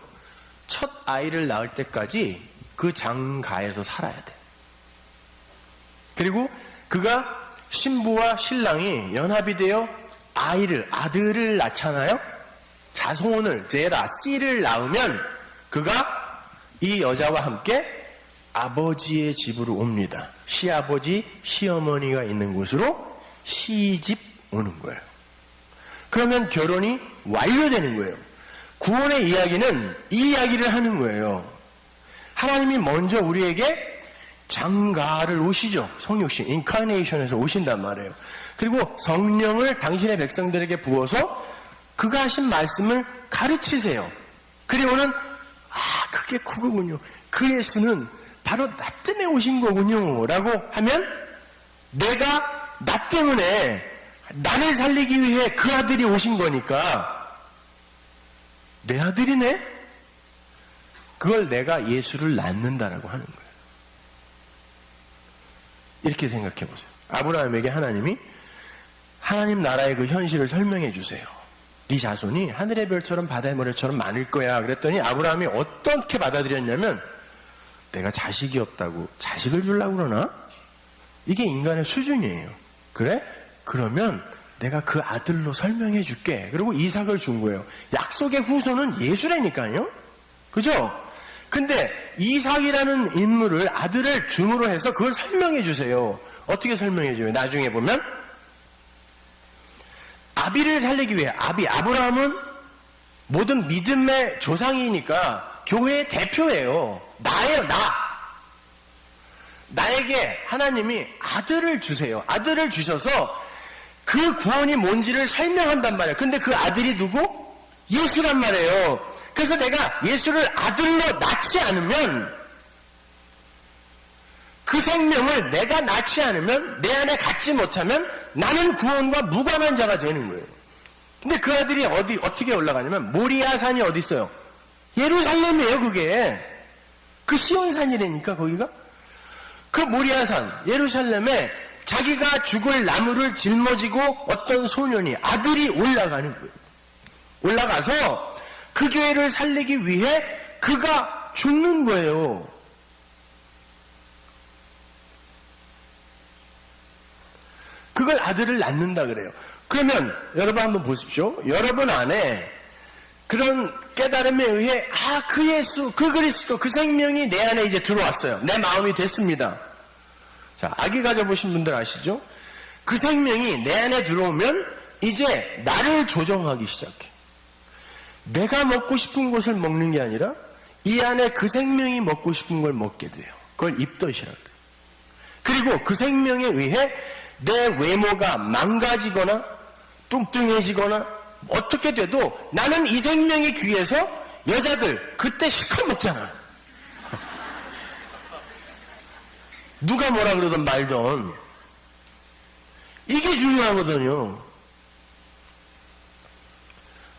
첫 아이를 낳을 때까지 그 장가에서 살아야 돼. 그리고 그가 신부와 신랑이 연합이 되어 아들을 낳잖아요. 자손을, 제라, 씨를 낳으면 그가 이 여자와 함께 아버지의 집으로 옵니다. 시아버지, 시어머니가 있는 곳으로 시집 오는 거예요. 그러면 결혼이 완료되는 거예요. 구원의 이야기는 이 이야기를 하는 거예요. 하나님이 먼저 우리에게 장가를 오시죠. 성육신, 인카네이션에서 오신단 말이에요. 그리고 성령을 당신의 백성들에게 부어서 그가 하신 말씀을 가르치세요. 그리고는 그게 그거군요. 그 예수는 바로 나 때문에 오신 거군요. 라고 하면 내가 나 때문에 나를 살리기 위해 그 아들이 오신 거니까 내 아들이네? 그걸 내가 예수를 낳는다라고 하는 거예요. 이렇게 생각해 보세요. 아브라함에게 하나님이 하나님 나라의 그 현실을 설명해 주세요. 네 자손이 하늘의 별처럼 바다의 모래처럼 많을 거야. 그랬더니 아브라함이 어떻게 받아들였냐면 내가 자식이 없다고 자식을 주려고 그러나? 이게 인간의 수준이에요. 그래? 그러면 내가 그 아들로 설명해 줄게. 그리고 이삭을 준 거예요. 약속의 후손은 예수라니까요. 그죠? 근데 이삭이라는 인물을 아들을 줌으로 해서 그걸 설명해 주세요. 어떻게 설명해 줘요? 나중에 보면 아비를 살리기 위해 아브라함은 모든 믿음의 조상이니까 교회의 대표예요. 나예요. 나에게 하나님이 아들을 주세요. 아들을 주셔서 그 구원이 뭔지를 설명한단 말이에요. 근데 그 아들이 누구? 예수란 말이에요. 그래서 내가 예수를 아들로 낳지 않으면 그 생명을 내가 낳지 않으면 내 안에 갖지 못하면 나는 구원과 무관한 자가 되는 거예요. 근데 그 아들이 어떻게 올라가냐면 모리아 산이 어디 있어요? 예루살렘이에요. 그게 그 시온산이라니까 거기가. 그 모리아 산 예루살렘에 자기가 죽을 나무를 짊어지고 어떤 소년이 아들이 올라가는 거예요. 올라가서 그 교회를 살리기 위해 그가 죽는 거예요. 그걸 아들을 낳는다 그래요. 그러면 여러분 한번 보십시오. 여러분 안에 그런 깨달음에 의해 그 예수, 그 그리스도, 그 생명이 내 안에 이제 들어왔어요. 내 마음이 됐습니다. 자, 아기 가져보신 분들 아시죠? 그 생명이 내 안에 들어오면 이제 나를 조정하기 시작해. 내가 먹고 싶은 것을 먹는 게 아니라 이 안에 그 생명이 먹고 싶은 걸 먹게 돼요. 그걸 입덧이라고 해요. 그리고 그 생명에 의해 내 외모가 망가지거나 뚱뚱해지거나 어떻게 돼도 나는 이 생명이 귀해서 여자들 그때 실컷 먹잖아. 누가 뭐라 그러든 말든 이게 중요하거든요.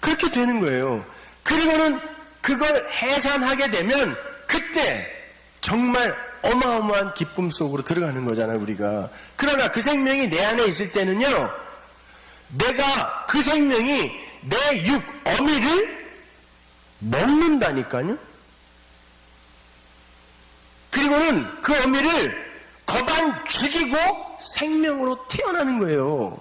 그 그렇게 되는 거예요. 그리고는 그걸 해산하게 되면 그때 정말 어마어마한 기쁨 속으로 들어가는 거잖아요, 우리가. 그러나 그 생명이 내 안에 있을 때는요, 내가 그 생명이 내 육, 어미를 먹는다니까요. 그리고는 그 어미를 거반 죽이고 생명으로 태어나는 거예요.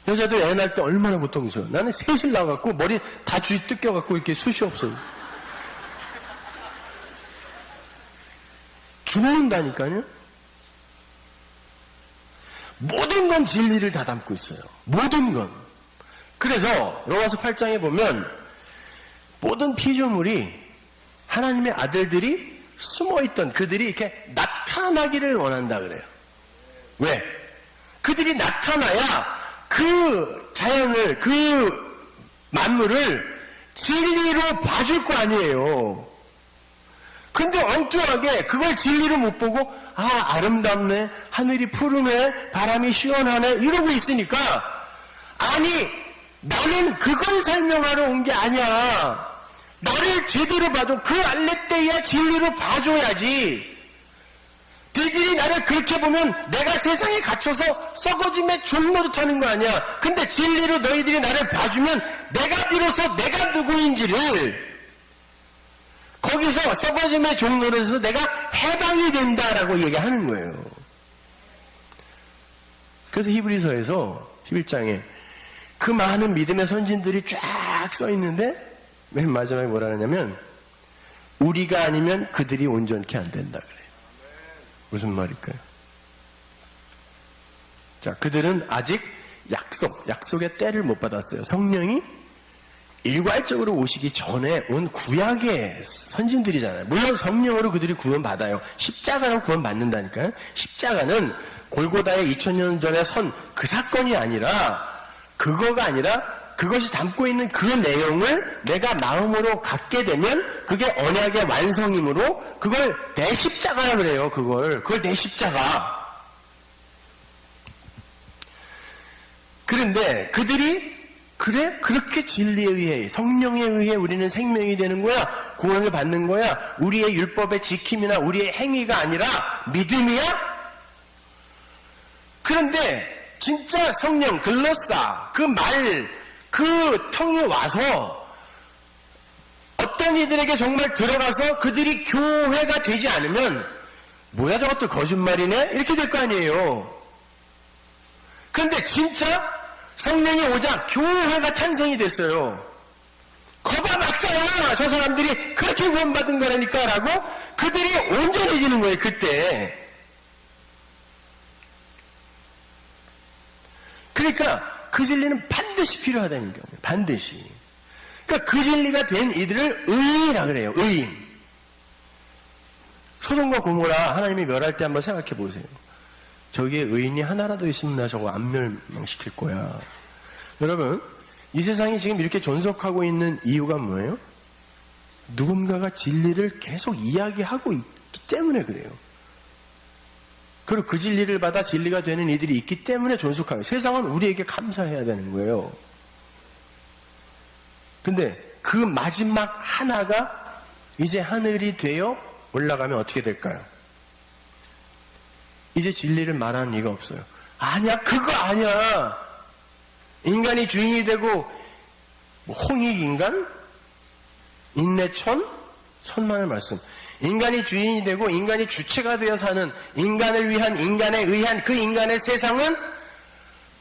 여자들 애 낳을 때 얼마나 고통스러워. 나는 셋을 낳아갖고 머리 다 주위 뜯겨갖고 이렇게 숱이 없어요. 죽는다니까요. 모든 건 진리를 다 담고 있어요. 모든 건. 그래서 로마서 8장에 보면 모든 피조물이 하나님의 아들들이 숨어있던 그들이 이렇게 나타나기를 원한다 그래요. 왜? 그들이 나타나야 그 자연을, 그 만물을 진리로 봐줄 거 아니에요. 근데 엉뚱하게 그걸 진리로 못 보고 아름답네, 하늘이 푸르네, 바람이 시원하네 이러고 있으니까 아니 나는 그걸 설명하러 온 게 아니야. 나를 제대로 봐줘. 그 알레떼야 진리로 봐줘야지. 너희들이 나를 그렇게 보면 내가 세상에 갇혀서 썩어짐의 종노릇하는 거 아니야. 근데 진리로 너희들이 나를 봐주면 내가 비로소 내가 누구인지를 거기서 썩어짐의 종노릇에서 내가 해방이 된다라고 얘기하는 거예요. 그래서 히브리서에서 11장에 그 많은 믿음의 선진들이 쫙 써 있는데 맨 마지막에 뭐라 하냐면 우리가 아니면 그들이 온전케 안 된다 그래요. 무슨 말일까요? 자, 그들은 아직 약속의 때를 못 받았어요. 성령이 일괄적으로 오시기 전에 온 구약의 선진들이잖아요. 물론 성령으로 그들이 구원받아요. 십자가로 구원받는다니까요. 십자가는 골고다의 2000년 전에 선 그 사건이 아니라 그거가 아니라 그것이 담고 있는 그 내용을 내가 마음으로 갖게 되면 그게 언약의 완성이므로 그걸 내 십자가라 그래요. 그걸 내 십자가. 그런데 그들이 그래? 그렇게 진리에 의해 성령에 의해 우리는 생명이 되는 거야? 구원을 받는 거야? 우리의 율법의 지킴이나 우리의 행위가 아니라 믿음이야? 그런데 진짜 성령, 글로사, 그 말, 그 텅이 와서 어떤 이들에게 정말 들어가서 그들이 교회가 되지 않으면 뭐야 저것들 거짓말이네? 이렇게 될 거 아니에요. 그런데 진짜 성령이 오자 교회가 탄생이 됐어요. 거봐 막자야 저 사람들이 그렇게 구원받은 거라니까 라고 그들이 온전해지는 거예요. 그때. 그러니까 그 진리는 반드시 필요하다는 거예요. 반드시. 그러니까 그 진리가 된 이들을 의인이라 그래요. 의인. 소돔과 고모라 하나님이 멸할 때 한번 생각해 보세요. 저기에 의인이 하나라도 있으면 나 저거 안 멸망시킬 거야. 여러분, 이 세상이 지금 이렇게 존속하고 있는 이유가 뭐예요? 누군가가 진리를 계속 이야기하고 있기 때문에 그래요. 그리고 그 진리를 받아 진리가 되는 이들이 있기 때문에 존속하는 거예요. 세상은 우리에게 감사해야 되는 거예요. 근데 그 마지막 하나가 이제 하늘이 되어 올라가면 어떻게 될까요? 이제 진리를 말하는 이가 없어요. 아니야, 그거 아니야. 인간이 주인이 되고 홍익인간, 인내천, 천만의 말씀. 인간이 주인이 되고 인간이 주체가 되어 사는 인간을 위한 인간에 의한 그 인간의 세상은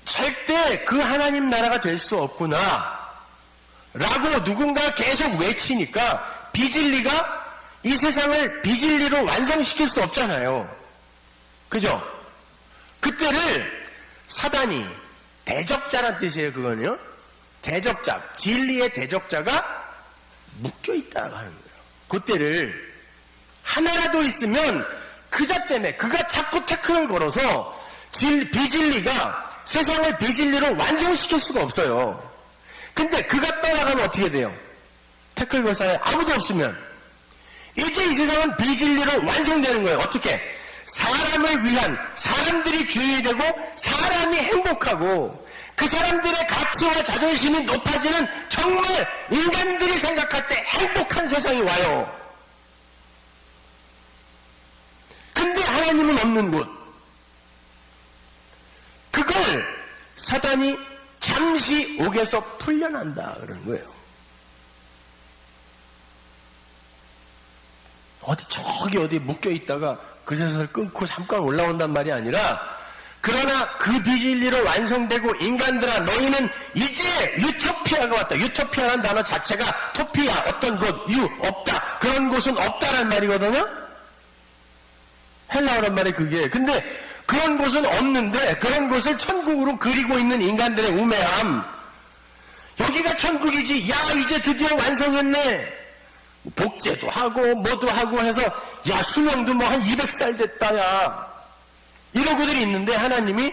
절대 그 하나님 나라가 될 수 없구나 라고 누군가 계속 외치니까 비진리가 이 세상을 비진리로 완성시킬 수 없잖아요. 그죠? 그때를 사단이 대적자란 뜻이에요. 그거는요. 대적자, 진리의 대적자가 묶여있다고 하는 거예요. 그때를 하나라도 있으면 그자 때문에 그가 자꾸 태클을 걸어서 비진리가 세상을 비진리로 완성시킬 수가 없어요. 근데 그가 떠나가면 어떻게 돼요? 태클 걸 사람이 아무도 없으면 이제 이 세상은 비진리로 완성되는 거예요. 어떻게? 사람을 위한 사람들이 주인이 되고 사람이 행복하고 그 사람들의 가치와 자존심이 높아지는 정말 인간들이 생각할 때 행복한 세상이 와요. 근데 하나님은 없는 곳. 그걸 사단이 잠시 옥에서 풀려난다 그런 거예요. 저기 묶여 있다가 그새를 끊고 잠깐 올라온단 말이 아니라, 그러나 그 비진리로 완성되고 인간들아 너희는 이제 유토피아가 왔다. 유토피아라는 단어 자체가 토피아, 어떤 곳, 없다. 그런 곳은 없다란 말이거든요. 헬라어란 말이 그게. 근데 그런 곳은 없는데 그런 곳을 천국으로 그리고 있는 인간들의 우매함. 여기가 천국이지. 야, 이제 드디어 완성했네. 복제도 하고 뭐도 하고 해서 야, 수명도 뭐 한 200살 됐다 야, 이러고들 있는데 하나님이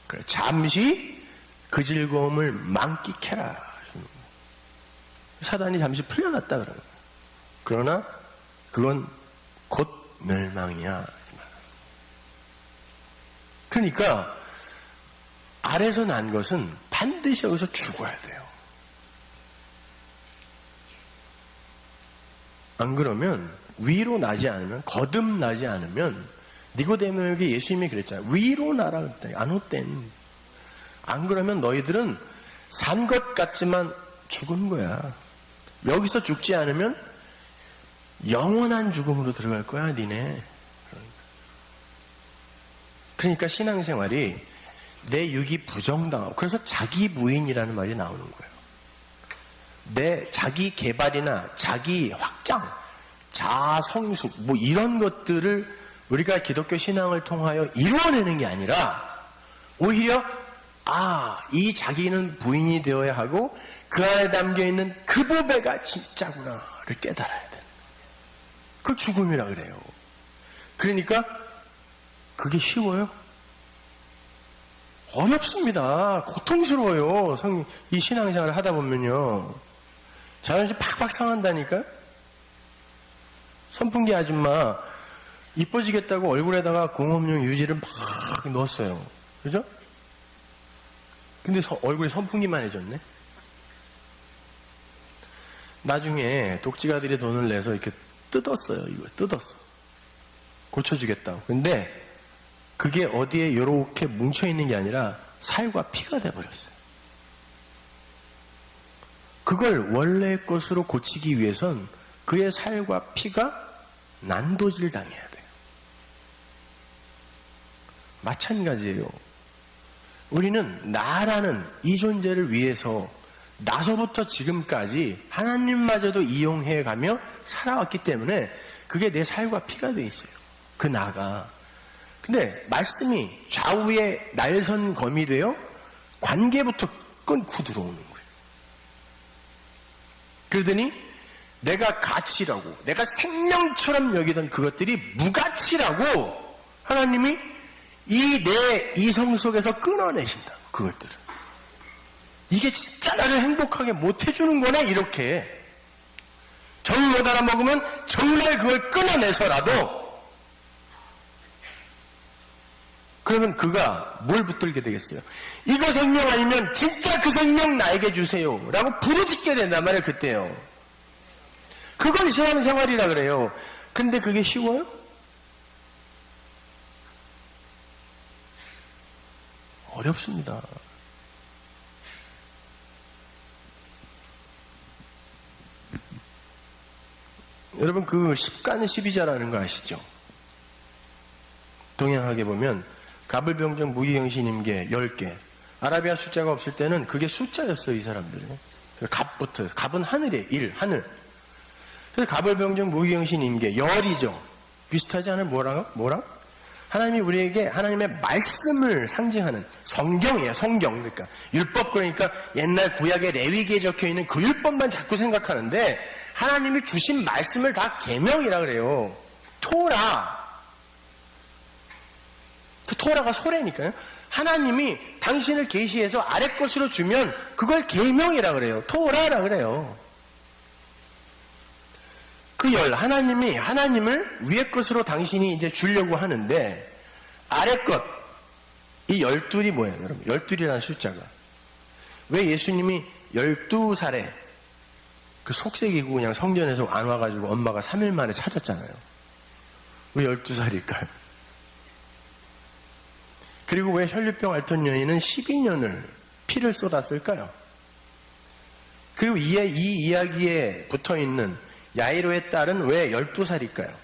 그래, 잠시 그 즐거움을 만끽해라. 사단이 잠시 풀려났다 그래요. 그러나 그건 곧 멸망이야. 그러니까 아래서 난 것은 반드시 여기서 죽어야 돼요. 안 그러면, 위로 나지 않으면, 거듭나지 않으면, 니고데모에게 예수님이 그랬잖아요. 위로 나라 그랬더니 안 오땐. 안 그러면 너희들은 산 것 같지만 죽은 거야. 여기서 죽지 않으면 영원한 죽음으로 들어갈 거야, 니네. 그러니까 신앙생활이 내 육이 부정당하고, 그래서 자기 부인이라는 말이 나오는 거예요. 내 자기 개발이나 자기 확장, 자아 성숙, 뭐 이런 것들을 우리가 기독교 신앙을 통하여 이루어내는 게 아니라, 오히려 이 자기는 부인이 되어야 하고 그 안에 담겨있는 그 보배가 진짜구나를 깨달아야 돼. 그걸 죽음이라 그래요. 그러니까 그게 쉬워요? 어렵습니다. 고통스러워요. 이 신앙생활을 하다 보면요. 자존심 팍팍 상한다니까? 선풍기 아줌마 이뻐지겠다고 얼굴에다가 공업용 유지를 막 넣었어요. 그죠? 근데 얼굴에 선풍기만 해줬네? 나중에 독지가들이 돈을 내서 이렇게 뜯었어요. 이거 뜯었어. 고쳐주겠다고. 근데 그게 어디에 이렇게 뭉쳐있는 게 아니라 살과 피가 돼버렸어요. 그걸 원래의 것으로 고치기 위해선 그의 살과 피가 난도질 당해야 돼요. 마찬가지예요. 우리는 나라는 이 존재를 위해서 나서부터 지금까지 하나님마저도 이용해 가며 살아왔기 때문에 그게 내 살과 피가 돼 있어요. 그 나가. 근데 말씀이 좌우에 날선 검이 되어 관계부터 끊고 들어오는 거예요. 그러더니 내가 가치라고, 내가 생명처럼 여기던 그것들이 무가치라고 하나님이 이 내 이성 속에서 끊어내신다. 그것들을. 이게 진짜 나를 행복하게 못해주는 거네. 이렇게 정 못 알아먹으면 정말 그걸 끊어내서라도, 그러면 그가 뭘 붙들게 되겠어요? 이거 생명 아니면 진짜 그 생명 나에게 주세요 라고 부르짖게 된단 말이에요. 그때요. 그걸 신앙생활이라 그래요. 근데 그게 쉬워요? 어렵습니다. 여러분 그 10간 12자라는 거 아시죠? 동양학에 보면 가불병정 무기경신임계 10개, 아라비아 숫자가 없을 때는 그게 숫자였어요. 이 사람들은. 갑부터, 갑은 하늘이에요. 하늘. 그래서 가불병정 무기경신임계 열이죠. 비슷하지 않아요? 뭐랑? 하나님이 우리에게 하나님의 말씀을 상징하는 성경이에요. 성경. 그러니까 율법, 그러니까 옛날 구약의 레위기에 적혀있는 그 율법만 자꾸 생각하는데 하나님이 주신 말씀을 다 계명이라 그래요. 토라. 그 토라가 소래니까요. 하나님이 당신을 계시해서 아래 것으로 주면 그걸 계명이라 그래요. 토라라 그래요. 그 하나님이 하나님을 위에 것으로 당신이 이제 주려고 하는데 아래 것, 이 12이 뭐예요, 여러분? 12이라는 숫자가. 왜 예수님이 12살에 그 속색이고 그냥 성전에서 안 와가지고 엄마가 3일 만에 찾았잖아요. 왜 12살일까요? 그리고 왜 혈류병 앓던 여인은 12년을 피를 쏟았을까요? 그리고 이 이야기에 붙어있는 야이로의 딸은 왜 12살일까요?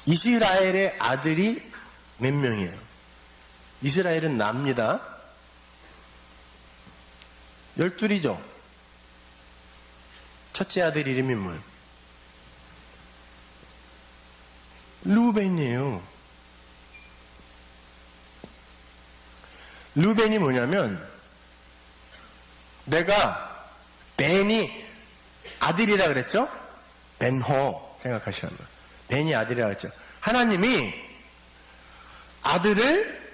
이스라엘의 아들이 몇 명이에요? 이스라엘은 납니다. 12이죠. 첫째 아들 이름이 뭐예요? 루벤이에요. 루벤이 뭐냐면 내가 벤이 아들이라 그랬죠? 벤호 생각하시면 벤이 아들이라 그랬죠. 하나님이 아들을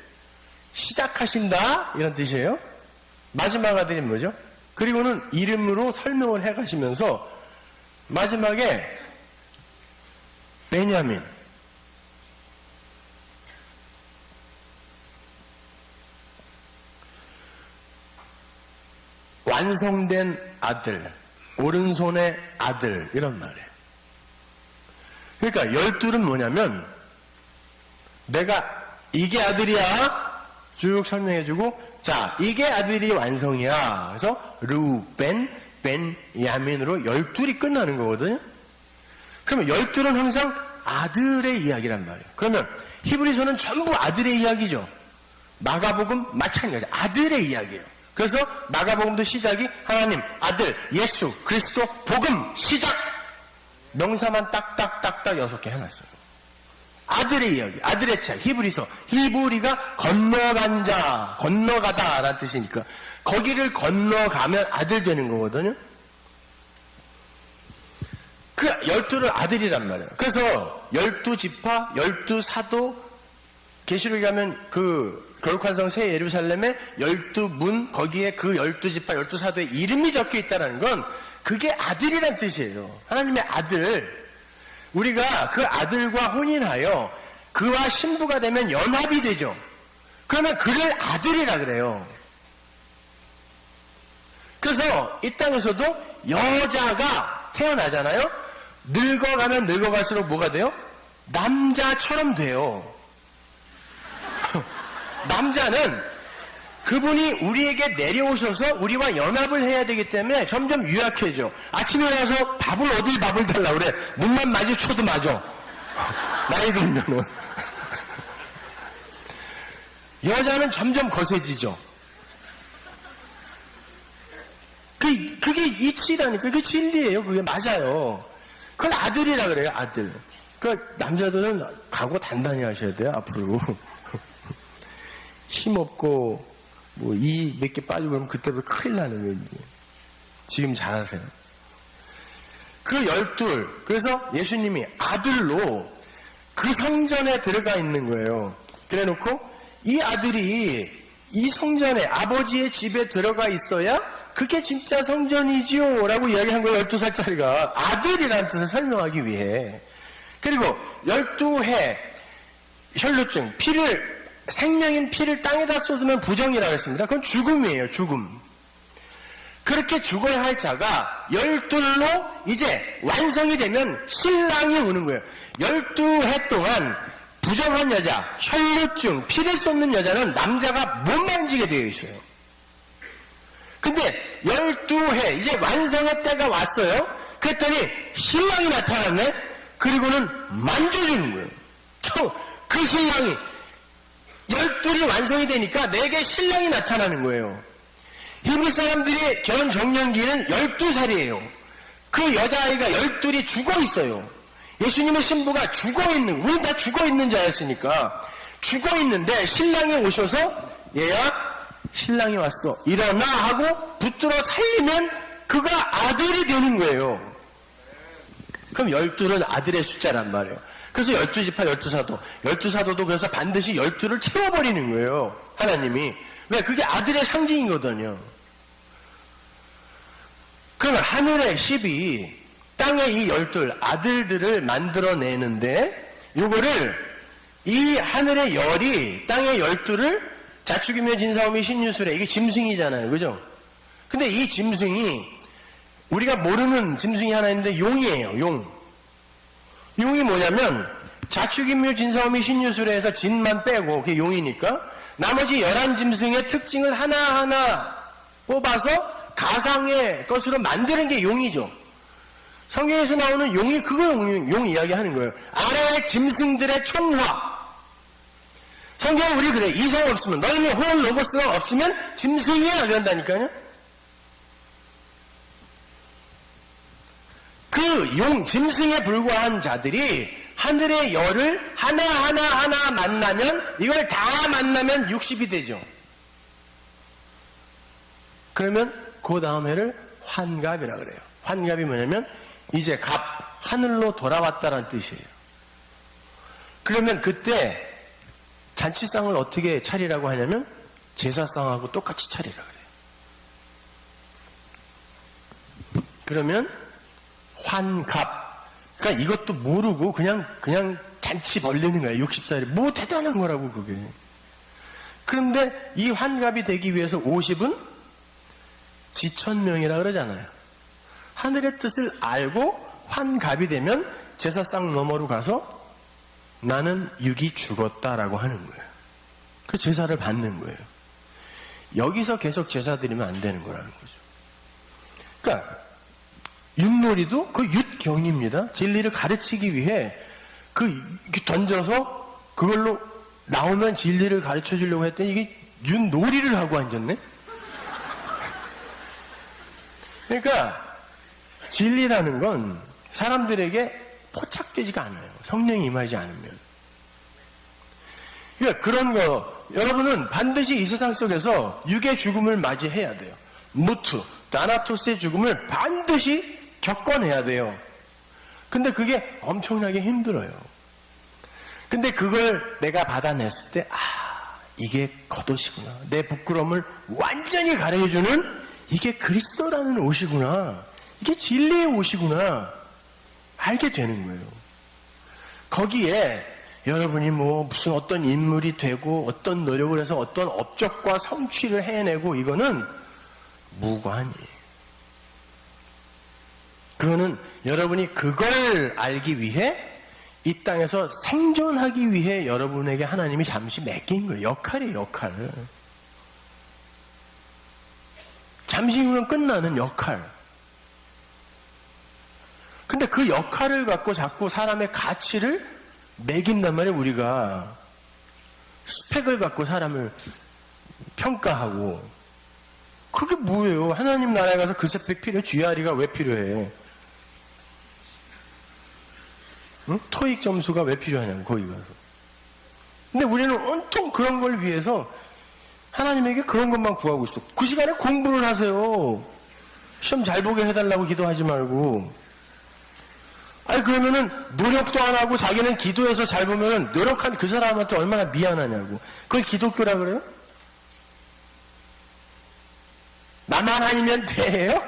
시작하신다 이런 뜻이에요. 마지막 아들이 뭐죠? 그리고는 이름으로 설명을 해가시면서 마지막에 베냐민, 완성된 아들, 오른손의 아들 이런 말이에요. 그러니까 12는 뭐냐면 내가 이게 아들이야 쭉 설명해주고 자 이게 아들이 완성이야. 그래서 루벤, 벤야민으로 12이 끝나는 거거든요. 그러면 12는 항상 아들의 이야기란 말이에요. 그러면 히브리서는 전부 아들의 이야기죠. 마가복음 마찬가지 아들의 이야기예요. 그래서 마가복음도 시작이 하나님, 아들, 예수, 그리스도, 복음, 시작! 명사만 딱딱딱딱 6개 해놨어요. 아들의 이야기, 아들의 책, 히브리서. 히브리가 건너간 자, 건너가다 라는 뜻이니까 거기를 건너가면 아들 되는 거거든요. 그 12를 아들이란 말이에요. 그래서 12지파, 12사도, 계시록에 가면 그 거룩한 성 새 예루살렘에 12문, 거기에 그 12지파, 12사도의 이름이 적혀 있다는 건 그게 아들이란 뜻이에요. 하나님의 아들. 우리가 그 아들과 혼인하여 그와 신부가 되면 연합이 되죠. 그러면 그를 아들이라 그래요. 그래서 이 땅에서도 여자가 태어나잖아요. 늙어가면 늙어갈수록 뭐가 돼요? 남자처럼 돼요. 남자는 그분이 우리에게 내려오셔서 우리와 연합을 해야 되기 때문에 점점 유약해져. 아침에 일어나서 밥을 달라고 그래. 눈만 마주쳐도 맞아. 나이 들면은. 여자는 점점 거세지죠. 그게 이치라니까. 그게 진리예요. 그게 맞아요. 그걸 아들이라 그래요. 아들. 그러니까 남자들은 각오 단단히 하셔야 돼요. 앞으로. 힘없고 뭐 이 몇 개 빠지고 그러면 그때부터 큰일 나는 거예요. 이제. 지금 잘하세요. 그 12, 그래서 예수님이 아들로 그 성전에 들어가 있는 거예요. 그래 놓고 이 아들이 이 성전에 아버지의 집에 들어가 있어야 그게 진짜 성전이지요 라고 이야기한 거예요. 12살짜리가 아들이라는 뜻을 설명하기 위해. 그리고 12해 혈루증, 생명인 피를 땅에다 쏟으면 부정이라고 했습니다. 그건 죽음이에요. 죽음. 그렇게 죽어야 할 자가 12로 이제 완성이 되면 신랑이 오는 거예요. 12해 동안 부정한 여자, 혈루증, 피를 쏟는 여자는 남자가 못 만지게 되어 있어요. 근데 12해 이제 완성의 때가 왔어요. 그랬더니 신랑이 나타났네. 그리고는 만져주는 거예요. 그 신랑이 12이 완성이 되니까 내게 신랑이 나타나는 거예요. 히브리 사람들의 결혼 정년기는 12살이에요. 그 여자아이가 12이 죽어 있어요. 예수님의 신부가 죽어 있는, 우린 다 죽어 있는 자였으니까 죽어 있는데 신랑이 오셔서 얘야 신랑이 왔어 일어나 하고 붙들어 살리면 그가 아들이 되는 거예요. 그럼 12는 아들의 숫자란 말이에요. 그래서 12지파 12사도 12사도도 그래서 반드시 12를 채워버리는 거예요. 하나님이. 왜? 그게 아들의 상징이거든요. 그러면 하늘의 10이 땅의 이 12 아들들을 만들어내는데 요거를 이 하늘의 열이 땅의 열두를 자축이며 진사오미 신유술에 이게 짐승이잖아요. 그죠? 근데 이 짐승이 우리가 모르는 짐승이 하나 있는데 용이에요. 용이 뭐냐면 자축이며 진사오미 신유술에서 진만 빼고 그게 용이니까 나머지 11짐승의 특징을 하나하나 뽑아서 가상의 것으로 만드는 게 용이죠. 성경에서 나오는 용이 그거 용 이야기하는 거예요. 아래의 짐승들의 총화. 성경은 우리 그래. 이상 없으면 너희는 호흡 로고스가 없으면 짐승이야 그런다니까요. 그 용 짐승에 불과한 자들이 하늘의 열을 하나 만나면 이걸 다 만나면 60이 되죠. 그러면 그 다음 해를 환갑이라 그래요. 환갑이 뭐냐면 이제 하늘로 돌아왔다는 뜻이에요. 그러면 그때 잔치상을 어떻게 차리라고 하냐면 제사상하고 똑같이 차리라 그래요. 그러면 환갑. 그러니까 이것도 모르고 그냥 잔치 벌리는 거예요. 60살이. 뭐 대단한 거라고 그게. 그런데 이 환갑이 되기 위해서 50은 지천명이라 그러잖아요. 하늘의 뜻을 알고 환갑이 되면 제사상 너머로 가서 나는 육이 죽었다라고 하는 거예요. 그 제사를 받는 거예요. 여기서 계속 제사 드리면 안 되는 거라는 거죠. 그러니까 윷놀이도 그 윷경입니다. 진리를 가르치기 위해 이렇게 던져서 그걸로 나오면 진리를 가르쳐 주려고 했더니 이게 윷놀이를 하고 앉았네. 그러니까 진리라는 건 사람들에게 포착되지가 않아요. 성령이 임하지 않으면. 그러니까 그런 거 여러분은 반드시 이 세상 속에서 육의 죽음을 맞이해야 돼요. 무트, 다나토스의 죽음을 반드시 겪어내야 돼요. 근데 그게 엄청나게 힘들어요. 근데 그걸 내가 받아냈을 때 이게 겉옷이구나. 내 부끄러움을 완전히 가려주는 이게 그리스도라는 옷이구나. 이게 진리의 옷이구나. 알게 되는 거예요. 거기에 여러분이 무슨 어떤 인물이 되고 어떤 노력을 해서 어떤 업적과 성취를 해내고 이거는 무관이에요. 그거는 여러분이 그걸 알기 위해 이 땅에서 생존하기 위해 여러분에게 하나님이 잠시 맡긴 거예요. 역할이에요, 역할. 잠시 후면 끝나는 역할. 근데 그 역할을 갖고 자꾸 사람의 가치를 매긴단 말이에요, 우리가. 스펙을 갖고 사람을 평가하고. 그게 뭐예요? 하나님 나라에 가서 그 스펙 필요해? GRE가 왜 필요해? 응? 토익 점수가 왜 필요하냐고, 거기 가서. 근데 우리는 온통 그런 걸 위해서 하나님에게 그런 것만 구하고 있어. 그 시간에 공부를 하세요. 시험 잘 보게 해달라고 기도하지 말고. 아니, 그러면은 노력도 안 하고 자기는 기도해서 잘 보면은 노력한 그 사람한테 얼마나 미안하냐고. 그걸 기독교라 그래요? 나만 아니면 돼요?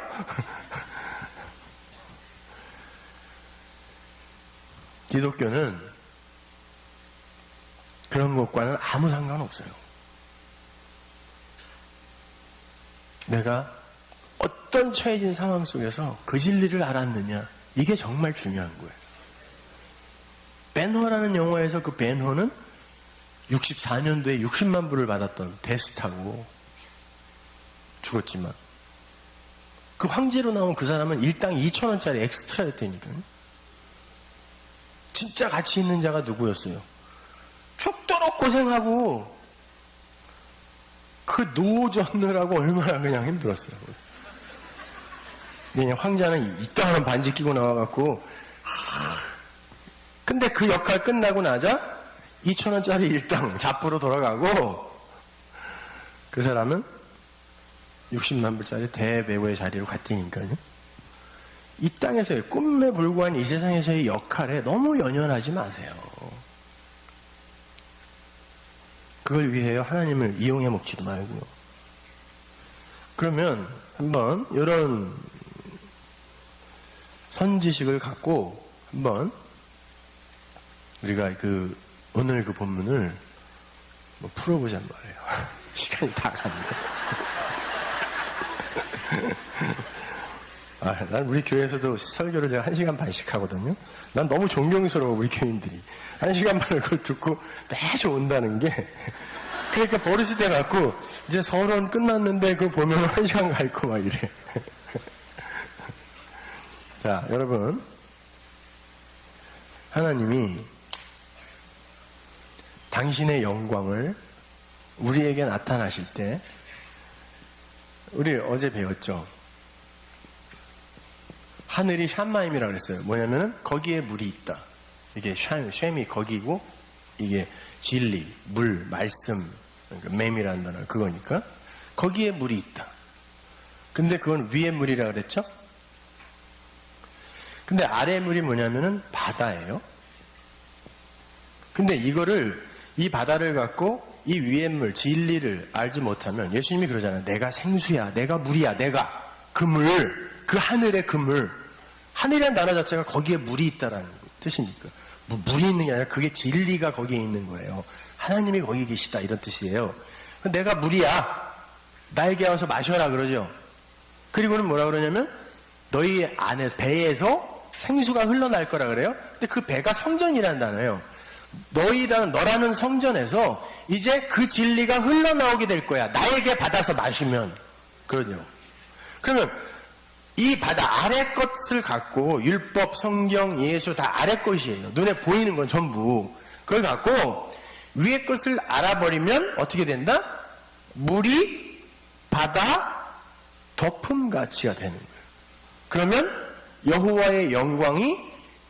기독교는 그런 것과는 아무 상관없어요. 내가 어떤 처해진 상황 속에서 그 진리를 알았느냐, 이게 정말 중요한 거예요. 벤허라는 영화에서 그 벤허는 64년도에 60만 불을 받았던 데스타고 죽었지만 그 황제로 나온 그 사람은 일당 2,000원짜리 엑스트라였다니까요. 진짜 가치 있는 자가 누구였어요? 죽도록 고생하고 그 노젓느라고 얼마나 그냥 힘들었어요. 그냥 황자는 이따가는 반지 끼고 나와갖고 근데 그 역할 끝나고 나자 2,000원짜리 일당 잡부로 돌아가고 그 사람은 60만 불짜리 대배우의 자리로 갔다니까요. 이 땅에서의 꿈에 불과한 이 세상에서의 역할에 너무 연연하지 마세요. 그걸 위해 하나님을 이용해 먹지도 말고요. 그러면 한번 이런 선지식을 갖고 한번 우리가 그 오늘 그 본문을 뭐 풀어보잔 말이에요. 시간이 다 갔네. 난 우리 교회에서도 설교를 제가 1시간 반씩 하거든요. 난 너무 존경스러워, 우리 교인들이. 1시간 반을 그걸 듣고 매주 온다는 게. 그러니까 버릇이 돼갖고, 이제 서론 끝났는데 그거 보면 1시간 가 있고 막 이래. 자, 여러분. 하나님이 당신의 영광을 우리에게 나타나실 때, 우리 어제 배웠죠? 하늘이 샴마임이라고 그랬어요. 뭐냐면은 거기에 물이 있다. 이게 샴이 거기고 이게 진리, 물, 말씀, 그러니까 맴이라는 단어 그거니까 거기에 물이 있다. 근데 그건 위에 물이라고 그랬죠? 근데 아래 물이 뭐냐면은 바다예요. 근데 이 바다를 갖고 이 위에 물, 진리를 알지 못하면 예수님이 그러잖아요. 내가 생수야, 내가 물이야, 내가 그 물, 그 하늘의 그 물. 하늘이라는 단어 자체가 거기에 물이 있다라는 뜻이니까. 물이 있는 게 아니라 그게 진리가 거기에 있는 거예요. 하나님이 거기 계시다 이런 뜻이에요. 내가 물이야. 나에게 와서 마셔라 그러죠. 그리고는 뭐라 그러냐면 너희 안에 배에서 생수가 흘러날 거라 그래요. 근데 그 배가 성전이라는 단어예요. 너라는 성전에서 이제 그 진리가 흘러나오게 될 거야. 나에게 받아서 마시면. 그러죠. 그러면 이 바다 아래 것을 갖고 율법, 성경, 예수 다 아래 것이에요. 눈에 보이는 건 전부. 그걸 갖고 위에 것을 알아버리면 어떻게 된다? 물이 바다 덮음같이가 되는 거예요. 그러면 여호와의 영광이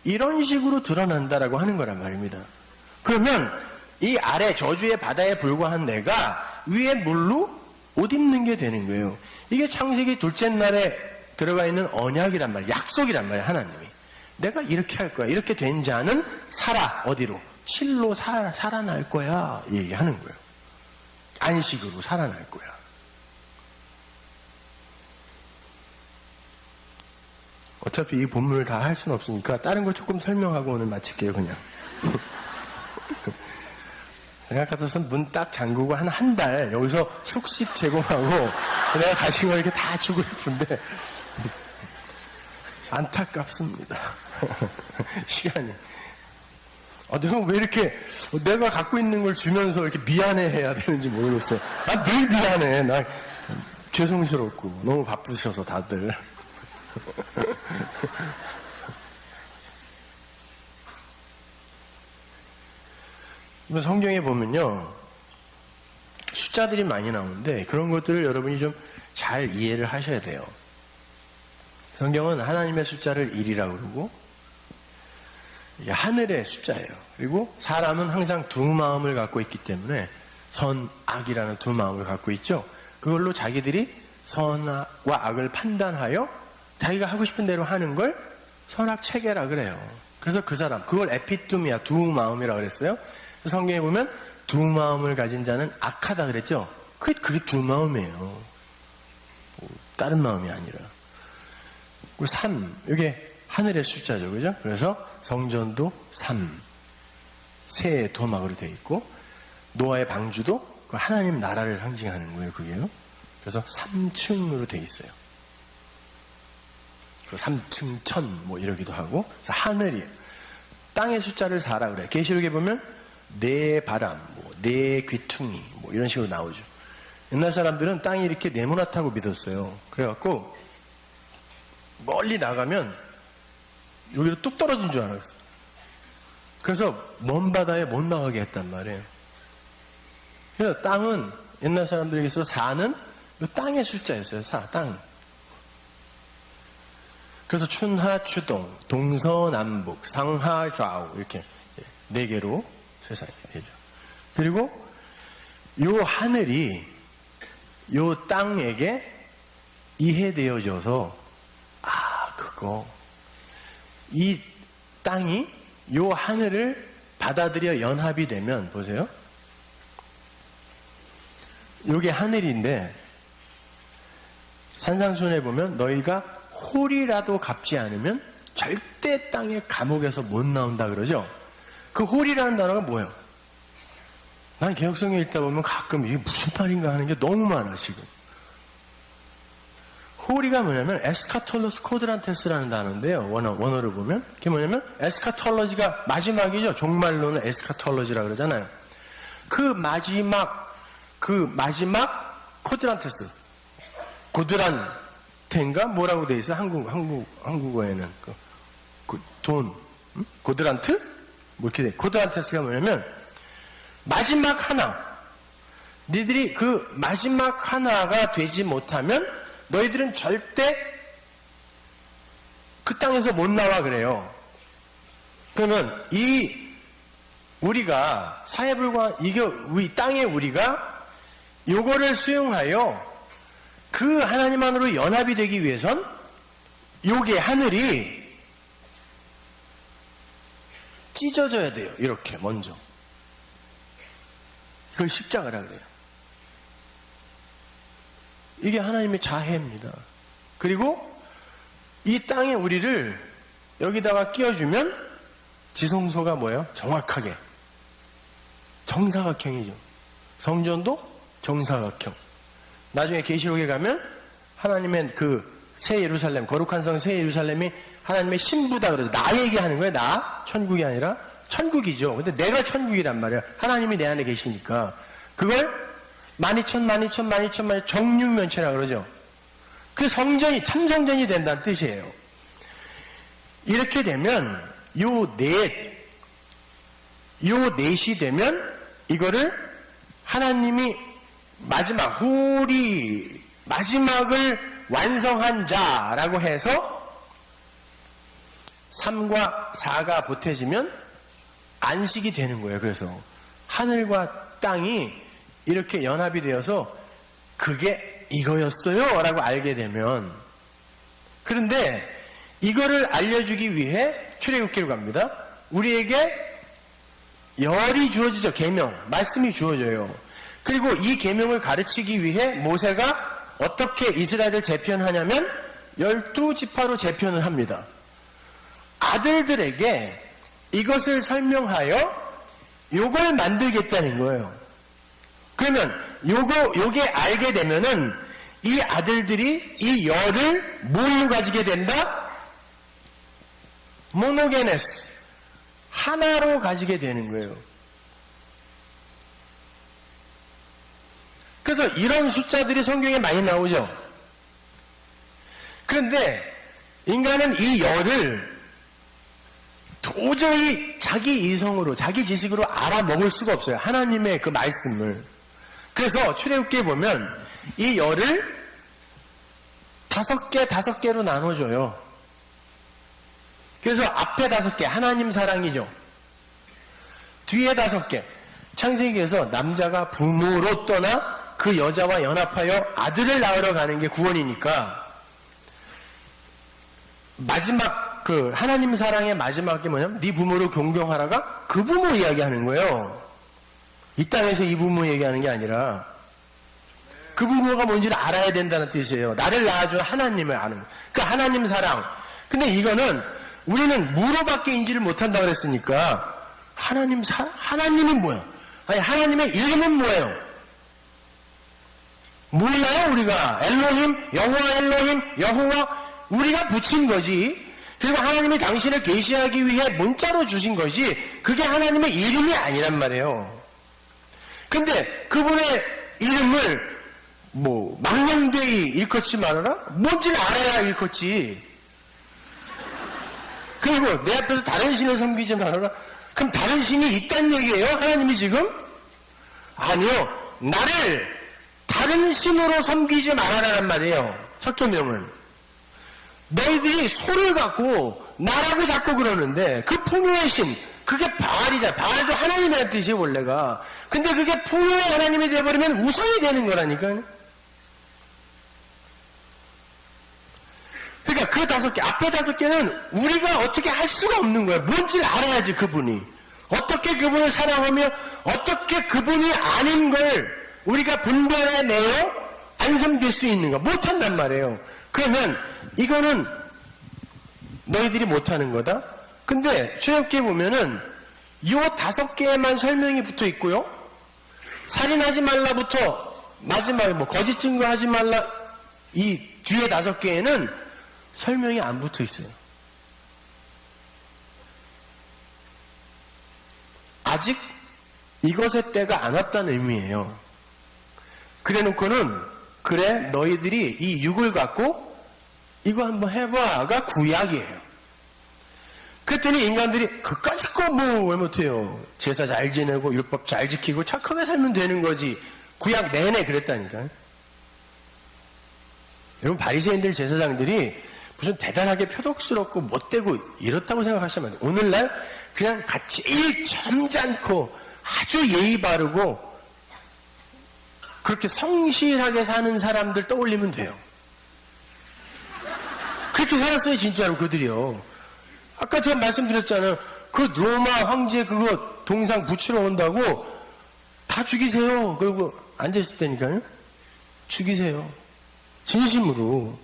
이런 식으로 드러난다라고 하는 거란 말입니다. 그러면 이 아래 저주의 바다에 불과한 내가 위에 물로 옷 입는 게 되는 거예요. 이게 창세기 둘째 날에 들어가 있는 언약이란 말이에요. 약속이란 말이에요. 하나님이. 내가 이렇게 할 거야. 이렇게 된 자는 살아. 어디로? 칠로 살아날 거야. 얘기하는 거예요. 안식으로 살아날 거야. 어차피 이 본문을 다 할 수는 없으니까 다른 걸 조금 설명하고 오늘 마칠게요. 그냥. 내가 같아서는 문 딱 잠그고 한 달 여기서 숙식 제공하고 내가 가진 거 이렇게 다 주고 싶은데 안타깝습니다. 시간이. 내가 왜 이렇게 내가 갖고 있는 걸 주면서 이렇게 미안해 해야 되는지 모르겠어요. 난 늘 미안해. 나 죄송스럽고 너무 바쁘셔서 다들. 성경에 보면요 숫자들이 많이 나오는데 그런 것들을 여러분이 좀 잘 이해를 하셔야 돼요. 성경은 하나님의 숫자를 1이라고 그러고 이게 하늘의 숫자예요. 그리고 사람은 항상 두 마음을 갖고 있기 때문에 선, 악이라는 두 마음을 갖고 있죠. 그걸로 자기들이 선과 악을 판단하여 자기가 하고 싶은 대로 하는 걸 선악체계라 그래요. 그래서 그 사람 그걸 에피투미아 두 마음이라고 그랬어요. 성경에 보면 두 마음을 가진 자는 악하다 그랬죠. 그게 두 마음이에요. 다른 마음이 아니라. 그리고 3, 이게 하늘의 숫자죠. 그죠? 그래서 성전도 3, 새 도막으로 되어 있고 노아의 방주도 그 하나님 나라를 상징하는 거예요. 그게요. 그래서 3층으로 되어 있어요. 그 3층 천 뭐 이러기도 하고. 그래서 하늘이에요. 땅의 숫자를 4라 그래요. 계시록에 보면 네 바람, 네 귀퉁이 뭐 이런 식으로 나오죠. 옛날 사람들은 땅이 이렇게 네모나다고 믿었어요. 그래갖고 멀리 나가면 여기로 뚝 떨어진 줄 알았어요. 그래서 먼 바다에 못 나가게 했단 말이에요. 그래서 땅은 옛날 사람들에게서 4는 땅의 숫자였어요. 4, 땅. 그래서 춘하, 추동, 동서남북, 상하, 좌우 이렇게 4개로 세상이 되죠. 그리고 요 하늘이 요 땅에게 이해되어져서 이 땅이 요 하늘을 받아들여 연합이 되면 보세요. 요게 하늘인데 산상수훈에 보면 너희가 홀이라도 갚지 않으면 절대 땅의 감옥에서 못 나온다 그러죠. 그 홀이라는 단어가 뭐예요? 난 개혁성경 읽다 보면 가끔 이게 무슨 말인가 하는 게 너무 많아, 지금. 호리가 뭐냐면 에스카톨로스 코드란테스라는 단어인데요. 원어를 보면. 그게 뭐냐면 에스카톨로지가 마지막이죠. 종말론은 에스카톨로지라 그러잖아요. 그 마지막 코드란테스. 고드란테인가? 뭐라고 돼 있어? 한국어에는. 돈. 응? 고드란트? 뭐 이렇게 돼. 코드란테스가 뭐냐면 마지막 하나. 니들이 그 마지막 하나가 되지 못하면 너희들은 절대 그 땅에서 못 나와 그래요. 그러면 우리가 사회불과 이 땅의 우리가 요거를 수용하여 그 하나님 안으로 연합이 되기 위해선 요게 하늘이 찢어져야 돼요. 이렇게 먼저. 그걸 십자가라 그래요. 이게 하나님의 자해입니다. 그리고 이 땅에 우리를 여기다가 끼워주면 지성소가 뭐예요? 정확하게 정사각형이죠. 성전도 정사각형. 나중에 계시록에 가면 하나님의 그 새 예루살렘, 거룩한 성 새 예루살렘이 하나님의 신부다 그래서 나 얘기하는 거예요. 나 천국이 아니라 천국이죠. 근데 내가 천국이란 말이야. 하나님이 내 안에 계시니까 그걸 12,000 정육면체라 그러죠. 그 성전이 참성전이 된다는 뜻이에요. 이렇게 되면 요 넷이 되면 이거를 하나님이 마지막을 완성한 자라고 해서 3과 4가 보태지면 안식이 되는 거예요. 그래서 하늘과 땅이 이렇게 연합이 되어서 그게 이거였어요 라고 알게 되면, 그런데 이거를 알려주기 위해 출애굽기로 갑니다. 우리에게 열이 주어지죠. 계명, 말씀이 주어져요. 그리고 이 계명을 가르치기 위해 모세가 어떻게 이스라엘을 재편하냐면 12지파로 재편을 합니다. 아들들에게 이것을 설명하여 요걸 만들겠다는 거예요. 그러면 요게 알게 되면은 이 아들들이 이 열을 뭘로 가지게 된다? 모노게네스. 하나로 가지게 되는 거예요. 그래서 이런 숫자들이 성경에 많이 나오죠. 그런데 인간은 이 열을 도저히 자기 이성으로, 자기 지식으로 알아먹을 수가 없어요. 하나님의 그 말씀을. 그래서 출애굽기에 보면 이 열을 5개로 나눠줘요. 그래서 앞에 5개, 하나님 사랑이죠. 뒤에 5개, 창세기에서 남자가 부모로 떠나 그 여자와 연합하여 아들을 낳으러 가는 게 구원이니까, 마지막 그 하나님 사랑의 마지막이 뭐냐면 네 부모를 존경하라가 그 부모 이야기하는 거예요. 이 땅에서 이 부모 얘기하는 게 아니라 그 부모가 뭔지를 알아야 된다는 뜻이에요. 나를 낳아준 하나님을 아는 그 하나님 사랑. 근데 이거는 우리는 무로밖에 인지를 못한다고 그랬으니까 하나님이 뭐야? 아니 하나님의 이름은 뭐예요? 몰라요. 우리가 엘로힘, 여호와 우리가 붙인 거지. 그리고 하나님이 당신을 계시하기 위해 문자로 주신 것이 그게 하나님의 이름이 아니란 말이에요. 근데 그분의 이름을 망령되이 일컫지 말아라? 뭔지를 알아야 일컫지. 그리고 내 앞에서 다른 신을 섬기지 말아라? 그럼 다른 신이 있다는 얘기예요? 하나님이 지금? 아니요. 나를 다른 신으로 섬기지 말아라란 말이에요. 첫 계명은. 너희들이 소를 갖고 나라고 자꾸 그러는데 그 풍요의 신, 그게 바알이잖아. 바알도 하나님이라는 뜻이에요, 원래가. 근데 그게 풍요의 하나님이 되어버리면 우상이 되는 거라니까요. 그러니까 그 5개, 앞에 5개는 우리가 어떻게 할 수가 없는 거예요. 뭔지를 알아야지, 그분이. 어떻게 그분을 사랑하며 어떻게 그분이 아닌 걸 우리가 분별해내어 안 섬길 수 있는가. 못한단 말이에요. 그러면 이거는 너희들이 못하는 거다. 근데 출애굽기에 보면은 요 5개에만 설명이 붙어 있고요. 살인하지 말라부터 마지막에 뭐 거짓 증거하지 말라 이 뒤에 5개에는 설명이 안 붙어 있어요. 아직 이것의 때가 안 왔다는 의미예요. 그래 놓고는 그래 너희들이 이 육을 갖고 이거 한번 해봐가 구약이에요. 그랬더니 인간들이 그까짓 거 뭐 왜 못해요. 제사 잘 지내고 율법 잘 지키고 착하게 살면 되는 거지. 구약 내내 그랬다니까요. 여러분 바리새인들 제사장들이 무슨 대단하게 표독스럽고 못되고 이렇다고 생각하시면 안 돼요. 오늘날 그냥 제일 점잖고 아주 예의 바르고 그렇게 성실하게 사는 사람들 떠올리면 돼요. 그렇게 살았어요 진짜로 그들이요. 아까 제가 말씀드렸잖아요. 그 로마 황제 그거 동상 붙이러 온다고 다 죽이세요. 그리고 앉아있을 때니까요. 죽이세요. 진심으로.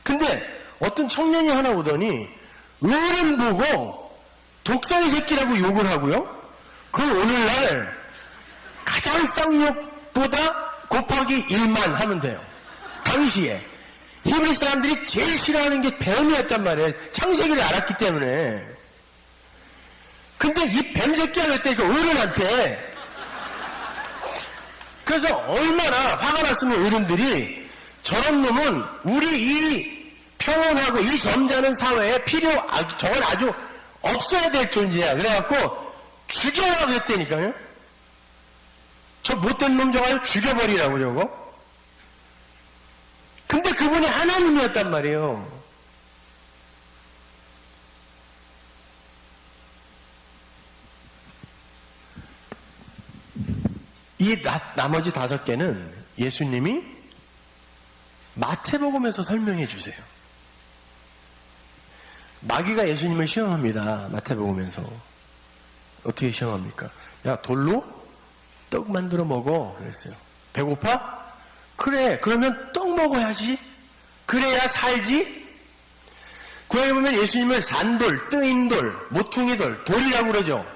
근데 어떤 청년이 하나 오더니 어른 보고 독사의 새끼라고 욕을 하고요. 그 오늘날 가장 쌍욕보다 곱하기 1만 하면 돼요. 당시에. 히브리 사람들이 제일 싫어하는 게 뱀이었단 말이에요. 창세기를 알았기 때문에. 근데 이 뱀새끼가 그랬다니까 어른한테. 그래서 얼마나 화가 났으면 어른들이 저런 놈은 우리 이 평온하고 이 점잖은 사회에 저건 아주 없어야 될 존재야. 그래갖고 죽여라 그랬다니까요. 저 못된 놈 저거 아주 죽여버리라고 저거. 근데 그분이 하나님이었단 말이에요. 이 나머지 5개는 예수님이 마태복음에서 설명해 주세요. 마귀가 예수님을 시험합니다. 마태복음에서. 어떻게 시험합니까? 야, 돌로 떡 만들어 먹어. 그랬어요. 배고파? 그래, 그러면 떡 먹어야지. 그래야 살지. 구약에 보면 예수님을 산돌, 뜨인돌, 모퉁이돌, 돌이라고 그러죠.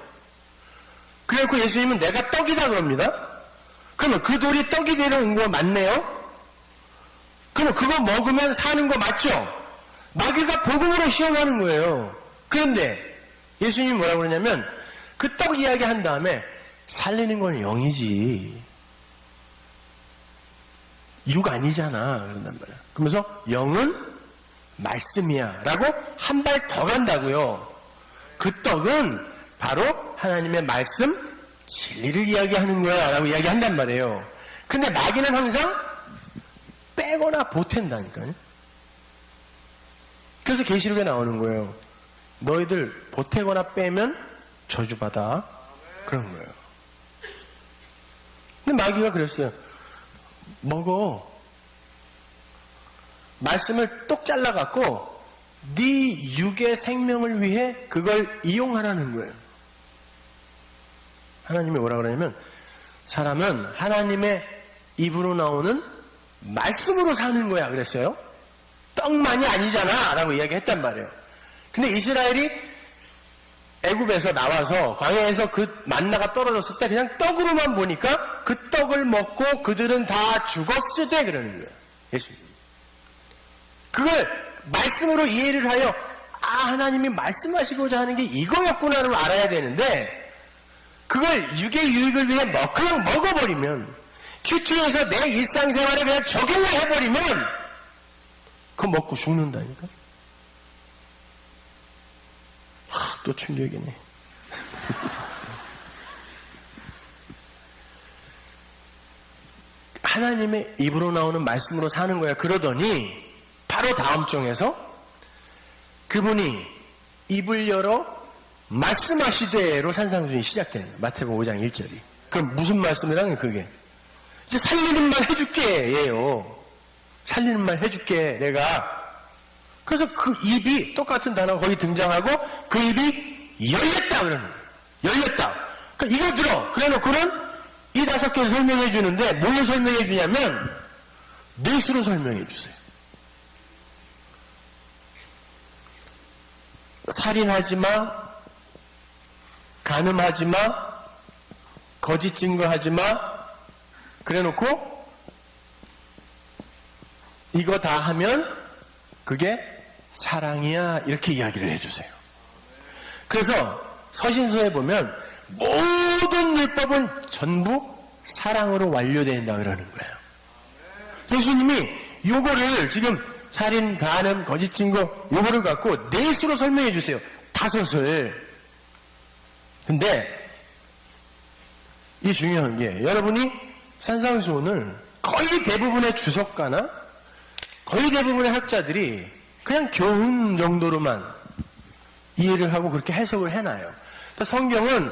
그래갖고 예수님은 내가 떡이다 그럽니다. 그러면 그 돌이 떡이 되러 온 거 맞네요? 그러면 그거 먹으면 사는 거 맞죠? 마귀가 복음으로 시험하는 거예요. 그런데 예수님이 뭐라고 그러냐면 그 떡 이야기 한 다음에 살리는 건 영이지. 육 아니잖아. 그런단 말이야. 그러면서 영은 말씀이야. 라고 한 발 더 간다고요. 그 떡은 바로 하나님의 말씀, 진리를 이야기하는 거야. 라고 이야기한단 말이에요. 근데 마귀는 항상 빼거나 보탠다니까요. 그래서 계시록에 나오는 거예요. 너희들 보태거나 빼면 저주받아. 그런 거예요. 근데 마귀가 그랬어요. 먹어. 말씀을 똑 잘라갖고 네 육의 생명을 위해 그걸 이용하라는 거예요. 하나님이 뭐라 그러냐면 사람은 하나님의 입으로 나오는 말씀으로 사는 거야 그랬어요. 떡만이 아니잖아 라고 이야기했단 말이에요. 근데 이스라엘이 애굽에서 나와서 광야에서 그 만나가 떨어졌을 때 그냥 떡으로만 보니까 그 떡을 먹고 그들은 다 죽었으되 그러는 거예요. 예수님. 그걸 말씀으로 이해를 하여 하나님이 말씀하시고자 하는 게 이거였구나를 알아야 되는데 그걸 육의 유익을 위해 그냥 먹어버리면 큐티에서 내 일상생활에 그냥 적용을 해버리면 그거 먹고 죽는다니까. 또 충격이네. 하나님의 입으로 나오는 말씀으로 사는 거야. 그러더니 바로 다음 장에서 그분이 입을 열어 말씀하시되로 산상순이 시작되는 거예요. 마태복음 5장 1절이. 그럼 무슨 말씀이라는 그게? 이제 살리는 말 해줄게 예요. 살리는 말 해줄게 내가. 그래서 그 입이 똑같은 단어가 거기 등장하고 그 입이 열렸다 그러는 거예요. 열렸다. 그러니까 이거 들어. 그래놓고는 이 5개를 설명해 주는데 뭘로 설명해 주냐면 넷으로 설명해 주세요. 살인하지 마, 간음하지 마, 거짓 증거하지 마. 그래놓고 이거 다 하면 그게 사랑이야. 이렇게 이야기를 해주세요. 그래서 서신서에 보면 모든 율법은 전부 사랑으로 완료되어 있다 그러는 거예요. 예수님이 요거를 지금 살인, 간음, 거짓 증거 요거를 갖고 넷으로 설명해 주세요. 5을. 근데 이 중요한 게 여러분이 산상수훈을 거의 대부분의 주석가나 거의 대부분의 학자들이 그냥 교훈 정도로만 이해를 하고 그렇게 해석을 해놔요. 그러니까 성경은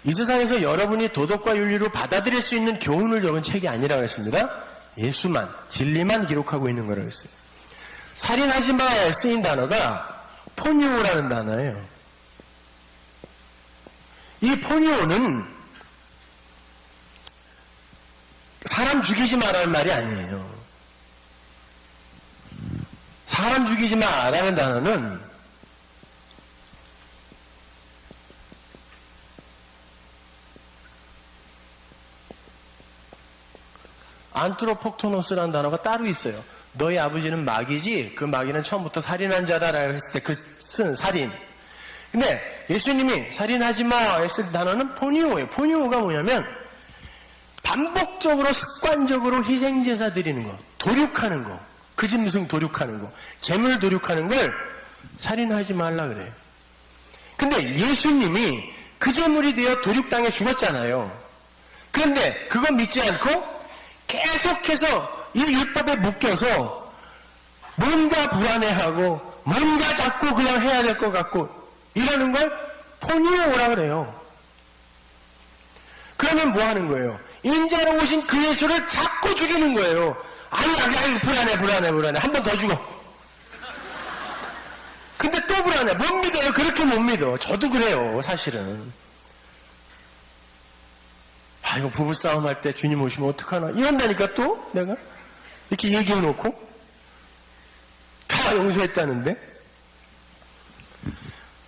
이 세상에서 여러분이 도덕과 윤리로 받아들일 수 있는 교훈을 적은 책이 아니라고 했습니다. 예수만, 진리만 기록하고 있는 거라고 했어요. 살인하지 마에 쓰인 단어가 포니오라는 단어예요. 이 포니오는 사람 죽이지 마라는 말이 아니에요. 사람 죽이지 마라는 단어는 안트로폭토노스라는 단어가 따로 있어요. 너희 아버지는 마귀지 그 마귀는 처음부터 살인한 자다라고 했을 때 그 쓰는 살인. 근데 예수님이 살인하지 마 했을 단어는 포니오예요. 포니오가 뭐냐면 반복적으로 습관적으로 희생제사 드리는 거, 도륙하는 거, 그 짐승 도륙하는 거, 재물 도륙하는 걸 살인하지 말라 그래요. 근데 예수님이 그 재물이 되어 도륙당해 죽었잖아요. 그런데 그거 믿지 않고 계속해서 이 율법에 묶여서 뭔가 불안해하고 뭔가 자꾸 그냥 해야 될 것 같고 이러는 걸 포니오라 그래요. 그러면 뭐 하는 거예요? 인자로 오신 그 예수를 자꾸 죽이는 거예요. 아니 불안해 한 번 더 죽어. 근데 또 불안해. 못 믿어요. 그렇게 못 믿어. 저도 그래요. 사실은. 아, 이거 부부싸움 할 때 주님 오시면 어떡하나. 이런다니까 또 내가 이렇게 얘기해 놓고 다 용서했다는데.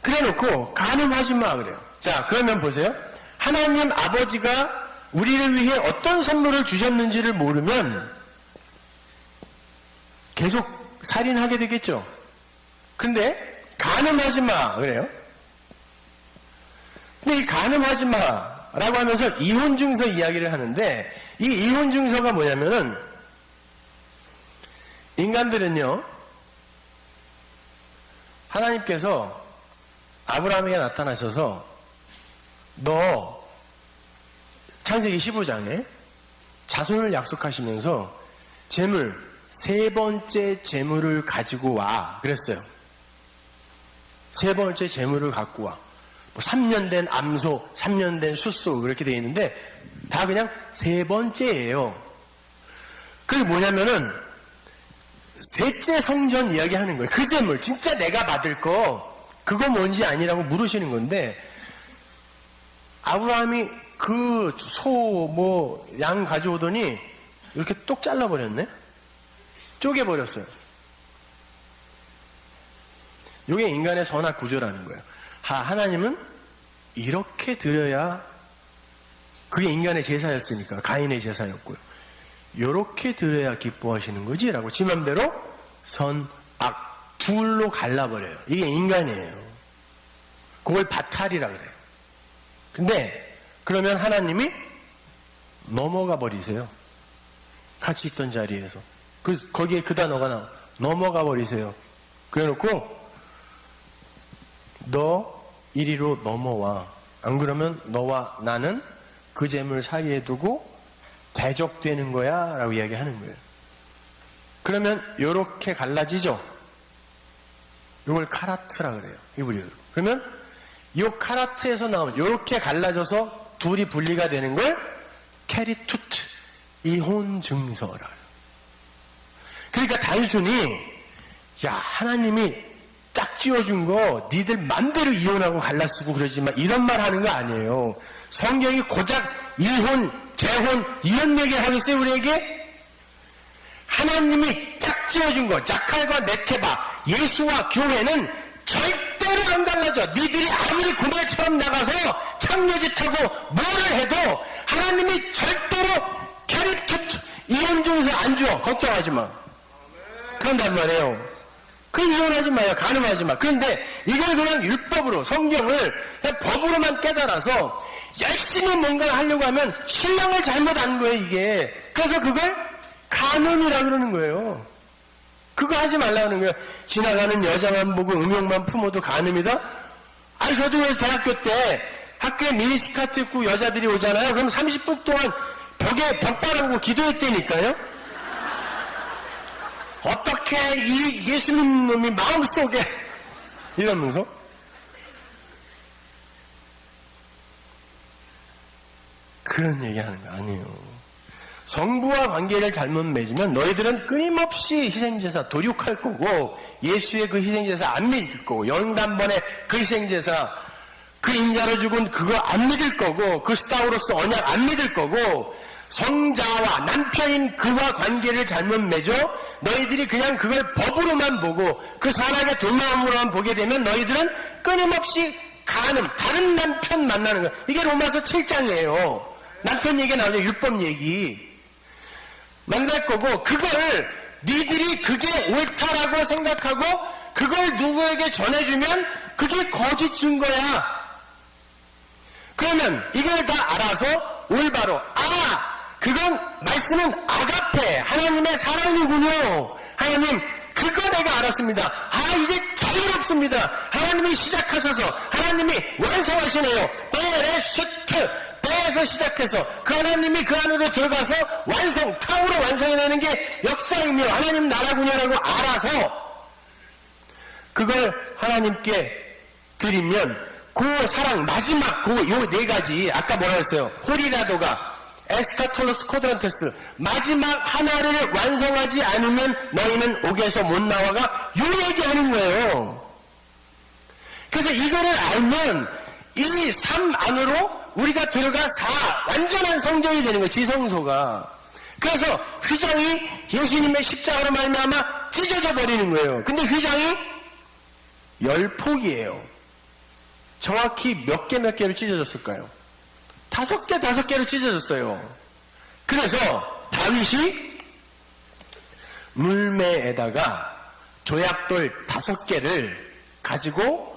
그래 놓고 간음하지 마 그래요. 자, 그러면 보세요. 하나님 아버지가 우리를 위해 어떤 선물을 주셨는지를 모르면 계속 살인하게 되겠죠. 근데 간음하지 마 그래요. 근데 이 간음하지 마라고 하면서 이혼 증서 이야기를 하는데 이 이혼 증서가 뭐냐면은 인간들은요 하나님께서 아브라함에게 나타나셔서 너 창세기 15장에 자손을 약속하시면서 재물 3번째 재물을 가지고 와 그랬어요. 3번째 재물을 갖고 와. 뭐 3년 된 암소, 3년 된 숫소 그렇게 되어 있는데 다 그냥 3번째예요. 그게 뭐냐면은 셋째 성전 이야기하는 거예요. 그 재물 진짜 내가 받을 거 그거 뭔지 아니라고 물으시는 건데 아브라함이 그 소 뭐 양 가져오더니 이렇게 똑 잘라버렸네. 쪼개버렸어요. 이게 인간의 선악 구조라는 거예요. 하나님은 이렇게 드려야 그게 인간의 제사였으니까 가인의 제사였고요. 이렇게 드려야 기뻐하시는 거지 라고 지 맘대로 선, 악 둘로 갈라버려요. 이게 인간이에요. 그걸 바탈이라 그래요. 근데 그러면 하나님이 넘어가 버리세요. 같이 있던 자리에서 거기에 그 단어가 나와. 넘어가 버리세요. 그래놓고 너 이리로 넘어와. 안 그러면 너와 나는 그 재물 사이에 두고 대적되는 거야 라고 이야기하는 거예요. 그러면 요렇게 갈라지죠. 요걸 카라트라 그래요. 히브리어로. 그러면 요 카라트에서 나온 요렇게 갈라져서 둘이 분리가 되는 걸 캐리투트 이혼 증서라 그래요. 그러니까 단순히 야 하나님이 짝 지어준 거 니들 맘대로 이혼하고 갈라쓰고 그러지만 이런 말 하는 거 아니에요. 성경이 고작 이혼, 재혼 이런 얘기 하겠어요 우리에게? 하나님이 짝 지어준 거 자칼과 메케바 예수와 교회는 절대 절대로 안 달라져. 니들이 아무리 고말처럼 나가서 창녀짓하고 뭐를 해도 하나님이 절대로 캐릭터 이혼 중에서 안 줘. 걱정하지 마. 그런단 말이에요. 그 이혼하지 마요. 가늠하지 마. 그런데 이걸 그냥 율법으로 성경을 그냥 법으로만 깨달아서 열심히 뭔가 하려고 하면 신랑을 잘못 안 거예요, 이게. 그래서 그걸 간음이라 그러는 거예요. 그거 하지 말라는 거예요. 지나가는 여자만 보고 음욕만 품어도 간음이다? 아니, 저도 그래서 대학교 때 학교에 미니스커트 입고 여자들이 오잖아요. 그럼 30분 동안 벽에 벽 바라보고 기도했다니까요? 어떻게 이 예수 믿는 놈이 마음속에 이러면서 그런 얘기하는 거 아니에요. 성부와 관계를 잘못 맺으면 너희들은 끊임없이 희생제사 도륙할 거고 예수의 그 희생제사 안 믿을 거고 영단번에 그 희생제사 그 인자로 죽은 그거 안 믿을 거고 그 스타우로스 언약 안 믿을 거고 성자와 남편인 그와 관계를 잘못 맺어 너희들이 그냥 그걸 법으로만 보고 그 사람의 두 마음으로만 보게 되면 너희들은 끊임없이 간음 다른 남편 만나는 거야. 이게 로마서 7장이에요. 남편 얘기 나오죠. 율법 얘기 만날 거고 그걸 니들이 그게 옳다라고 생각하고 그걸 누구에게 전해주면 그게 거짓 증거야. 그러면 이걸 다 알아서 올바로 그건 말씀은 아가페 하나님의 사랑이군요. 하나님 그거 내가 알았습니다. 이제 자유롭습니다. 하나님이 시작하셔서 하나님이 완성하시네요. 베레슈트 배에서 시작해서 그 하나님이 그 안으로 들어가서 완성 탕으로 완성해내는 게 역사이며 하나님 나라군요라고 알아서 그걸 하나님께 드리면 그 사랑 마지막 요 네 가지 아까 뭐라 했어요? 호리라도가 에스카톨로스 코드란테스 마지막 하나를 완성하지 않으면 너희는 옥에서 못 나와가 요 얘기하는 거예요. 그래서 이거를 알면 이 삶 안으로 우리가 들어가 완전한 성전이 되는 거예요. 지성소가. 그래서 휘장이 예수님의 십자가로 말미암아 찢어져 버리는 거예요. 근데 휘장이 10폭이에요. 정확히 몇 개로 찢어졌을까요? 5개로 찢어졌어요. 그래서 다윗이 물매에다가 조약돌 5개를 가지고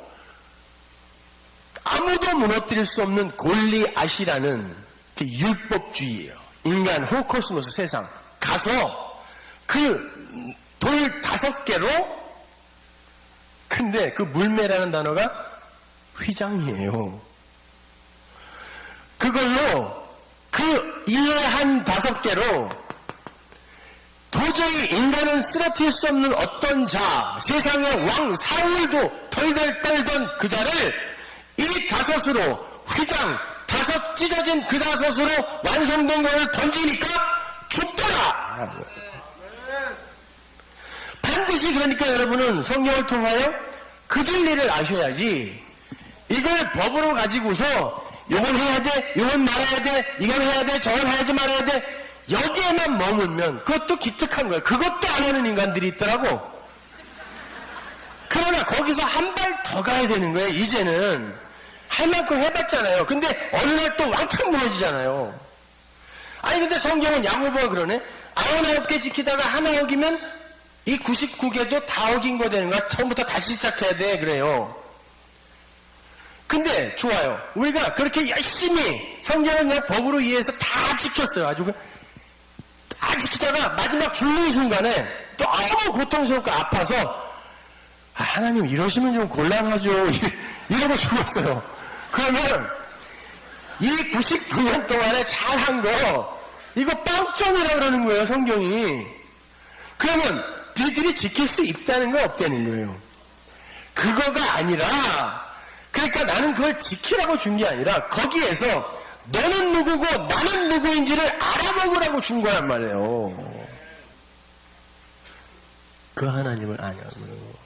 아무도 무너뜨릴 수 없는 골리앗이라는 그 율법주의예요. 인간 호코스모스 세상 가서 그 돌 5개로 근데 그 물매라는 단어가 휘장이에요. 그걸로 그 이해한 5개로 도저히 인간은 쓰러뜨릴 수 없는 어떤 자 세상의 왕 사울도 덜덜 떨던 그 자를 이 5으로 휘장 5 찢어진 그 5으로 완성된 것을 던지니까 죽더라. 반드시 그러니까 여러분은 성경을 통하여 그 진리를 아셔야지 이걸 법으로 가지고서 이건 해야 돼, 이건 말아야 돼, 이건 해야 돼, 저건 해야지 말아야 돼 여기에만 머물면 그것도 기특한 거예요. 그것도 안 하는 인간들이 있더라고. 그러나 거기서 한 발 더 가야 되는 거예요. 이제는 할 만큼 해봤잖아요. 근데 어느 날 또 왕창 무너지잖아요. 아니 근데 성경은 야고보가 그러네. 99개 지키다가 하나 어기면 이 99개도 다 어긴 거 되는 거야. 처음부터 다시 시작해야 돼 그래요. 근데 좋아요. 우리가 그렇게 열심히 성경을 그냥 법으로 이해해서 다 지켰어요. 아주 다 지키다가 마지막 죽는 순간에 너무 고통스럽고 아파서 하나님 이러시면 좀 곤란하죠. 이러고 죽었어요. 그러면 이 99년 동안에 잘한 거 이거 빵점이라 그러는 거예요. 성경이. 그러면 너희들이 지킬 수 있다는 거 없다는 거예요. 그거가 아니라 그러니까 나는 그걸 지키라고 준 게 아니라 거기에서 너는 누구고 나는 누구인지를 알아먹으라고 준 거란 말이에요. 그 하나님을 아냐고요.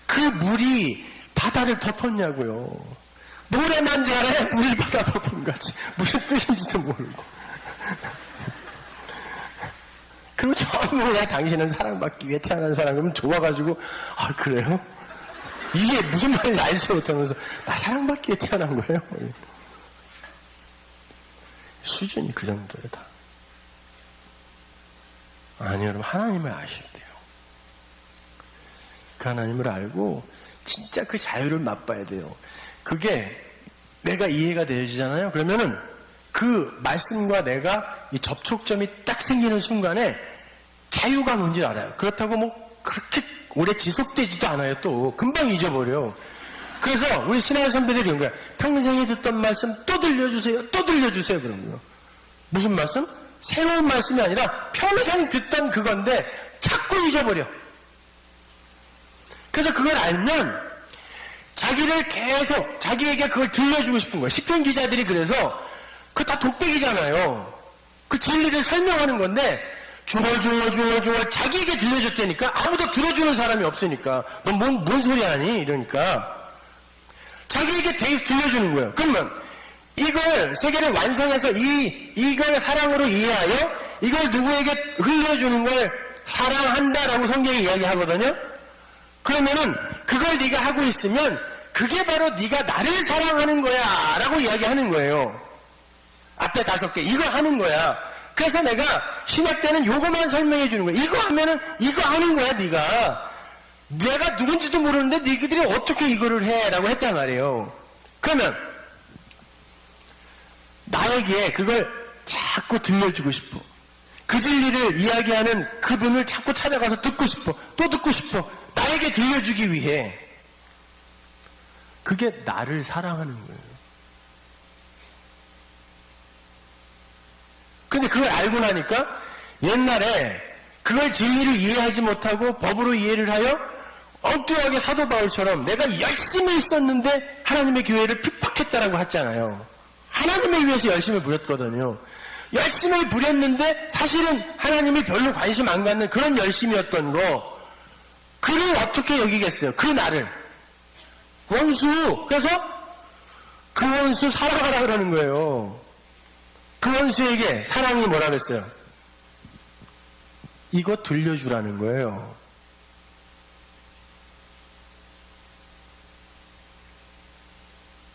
그 물이 바다를 덮었냐고요. 노래만 잘해 물이 바다 덮은 거지. 무슨 뜻인지도 모르고. 그 그리고 전부 그냥 당신은 사랑받기 위해 태어난 사람 그러면 좋아가지고 아 그래요? 이게 무슨 말인지 알지 못하면서 나 사랑받기 위해 태어난 거예요? 수준이 그 정도예요 다. 아니 여러분 하나님을 아셔야 돼요. 그 하나님을 알고 진짜 그 자유를 맛봐야 돼요. 그게 내가 이해가 되어지잖아요. 그러면은 그 말씀과 내가 이 접촉점이 딱 생기는 순간에 자유가 뭔지 알아요. 그렇다고 뭐 그렇게 오래 지속되지도 않아요. 또 금방 잊어버려. 그래서 우리 신앙의 선배들이 그런 거야. 평생에 듣던 말씀 또 들려주세요. 또 들려주세요. 그런 거요. 무슨 말씀? 새로운 말씀이 아니라 평생 듣던 그건데 자꾸 잊어버려. 그래서 그걸 알면 자기를 계속 자기에게 그걸 들려주고 싶은 거예요. 시편 기자들이 그래서 그거 다 독백이잖아요. 그 진리를 설명하는 건데 중얼중얼 자기에게 들려줬다니까 아무도 들어주는 사람이 없으니까 너 뭔 소리 하니? 이러니까 자기에게 들려주는 거예요. 그러면 이걸 세계를 완성해서 이걸 사랑으로 이해하여 이걸 누구에게 흘려주는 걸 사랑한다라고 성경이 이야기하거든요. 그러면은 그걸 네가 하고 있으면 그게 바로 네가 나를 사랑하는 거야 라고 이야기하는 거예요. 앞에 5개 이거 하는 거야. 그래서 내가 신약 때는 요거만 설명해 주는 거야. 이거 하면은 이거 하는 거야 네가. 내가 누군지도 모르는데 너희들이 어떻게 이거를 해 라고 했단 말이에요. 그러면 나에게 그걸 자꾸 들려주고 싶어. 그 진리를 이야기하는 그분을 자꾸 찾아가서 듣고 싶어. 또 듣고 싶어. 나에게 들려주기 위해. 그게 나를 사랑하는 거예요. 근데 그걸 알고 나니까 옛날에 그걸 진리를 이해하지 못하고 법으로 이해를 하여 엉뚱하게 사도 바울처럼 내가 열심히 있었는데 하나님의 교회를 핍박했다라고 했잖아요. 하나님을 위해서 열심히 부렸거든요. 열심히 부렸는데 사실은 하나님이 별로 관심 안 갖는 그런 열심이었던 거. 그를 어떻게 여기겠어요? 그 나를. 원수. 그래서 그 원수 사랑하라 그러는 거예요. 그 원수에게 사랑이 뭐라 그랬어요? 이거 들려주라는 거예요.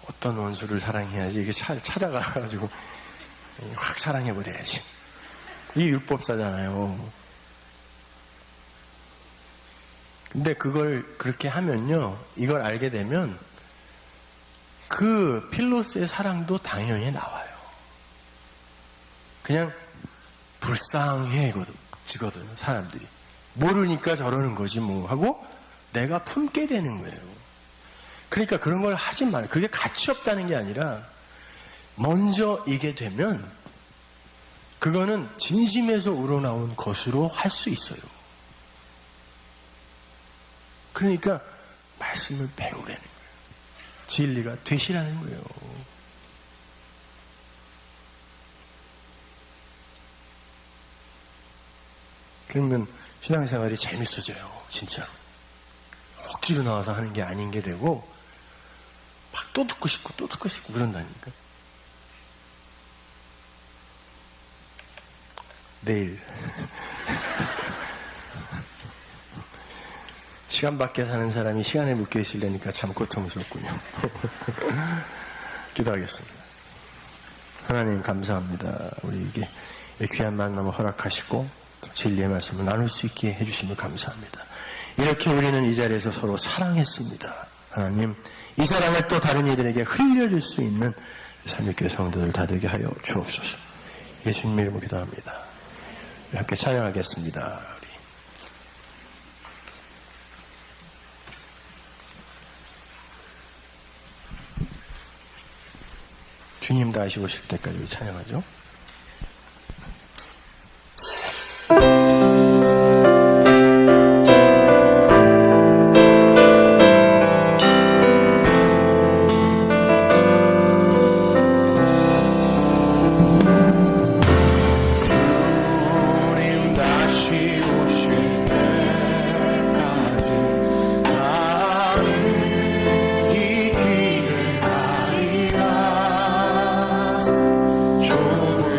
어떤 원수를 사랑해야지 이게 찾아가가지고 확 사랑해버려야지. 이게 율법사잖아요. 근데 그걸 그렇게 하면요, 이걸 알게 되면 그 필로스의 사랑도 당연히 나와요. 그냥 불쌍해지거든요, 사람들이. 모르니까 저러는 거지 뭐 하고 내가 품게 되는 거예요. 그러니까 그런 걸 하지 말아요. 그게 가치 없다는 게 아니라 먼저 이게 되면 그거는 진심에서 우러나온 것으로 할 수 있어요. 그러니까 말씀을 배우라는 거예요. 진리가 되시라는 거예요. 그러면 신앙생활이 재밌어져요. 진짜. 억지로 나와서 하는 게 아닌 게 되고 막 또 듣고 싶고 또 듣고 싶고 그런다니까. 내일 시간 밖에 사는 사람이 시간에 묶여 있으려니까 참 고통스럽군요. 기도하겠습니다. 하나님 감사합니다. 우리에게 귀한 만남을 허락하시고 진리의 말씀을 나눌 수 있게 해주심을 감사합니다. 이렇게 우리는 이 자리에서 서로 사랑했습니다. 하나님, 이 사랑을 또 다른 이들에게 흘려줄 수 있는 삼위교회 성도들 다 되게 하여 주옵소서. 예수님 이름으로 기도합니다. 함께 찬양하겠습니다. 주님 다시 오실 때까지 우리 찬양하죠. 좁은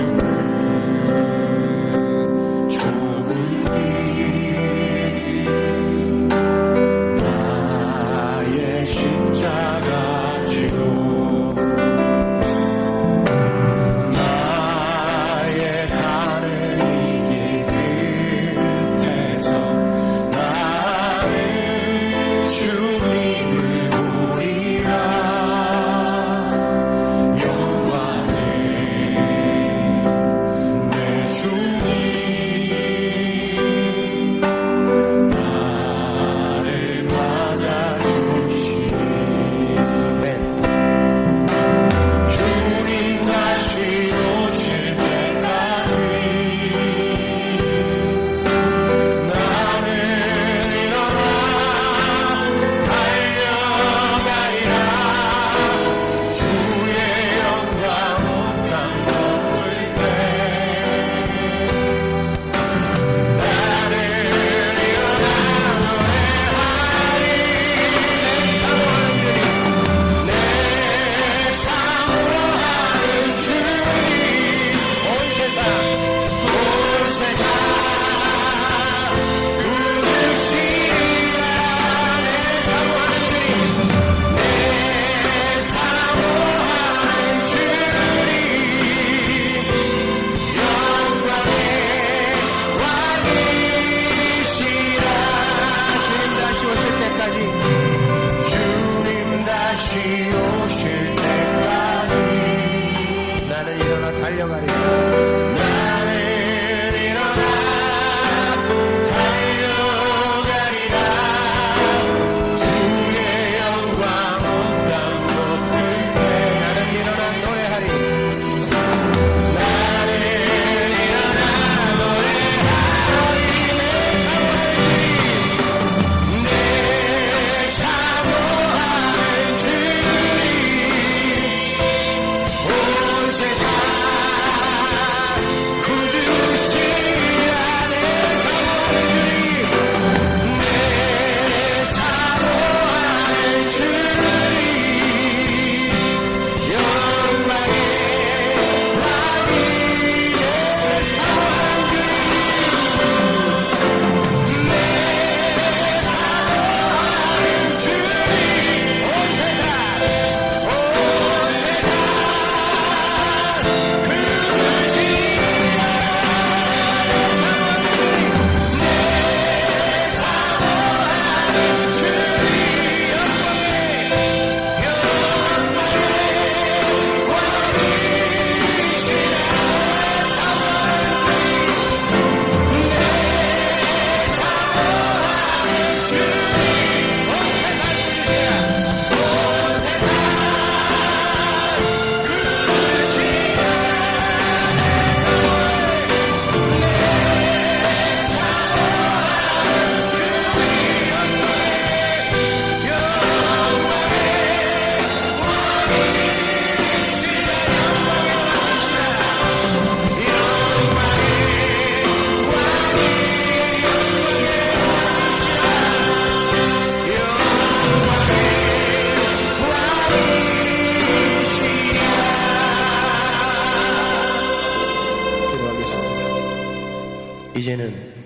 이제는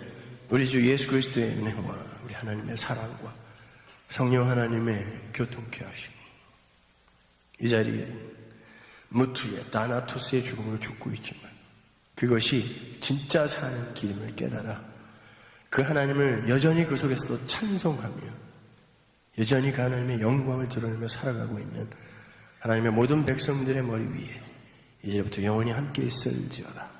우리 주 예수 그리스도의 은혜와 우리 하나님의 사랑과 성령 하나님의 교통케 하시고 이 자리에 무투의 다나토스의 죽음으로 죽고 있지만 그것이 진짜 사는 길임을 깨달아 그 하나님을 여전히 그 속에서도 찬송하며 여전히 그 하나님의 영광을 드러내며 살아가고 있는 하나님의 모든 백성들의 머리 위에 이제부터 영원히 함께 있을지어다.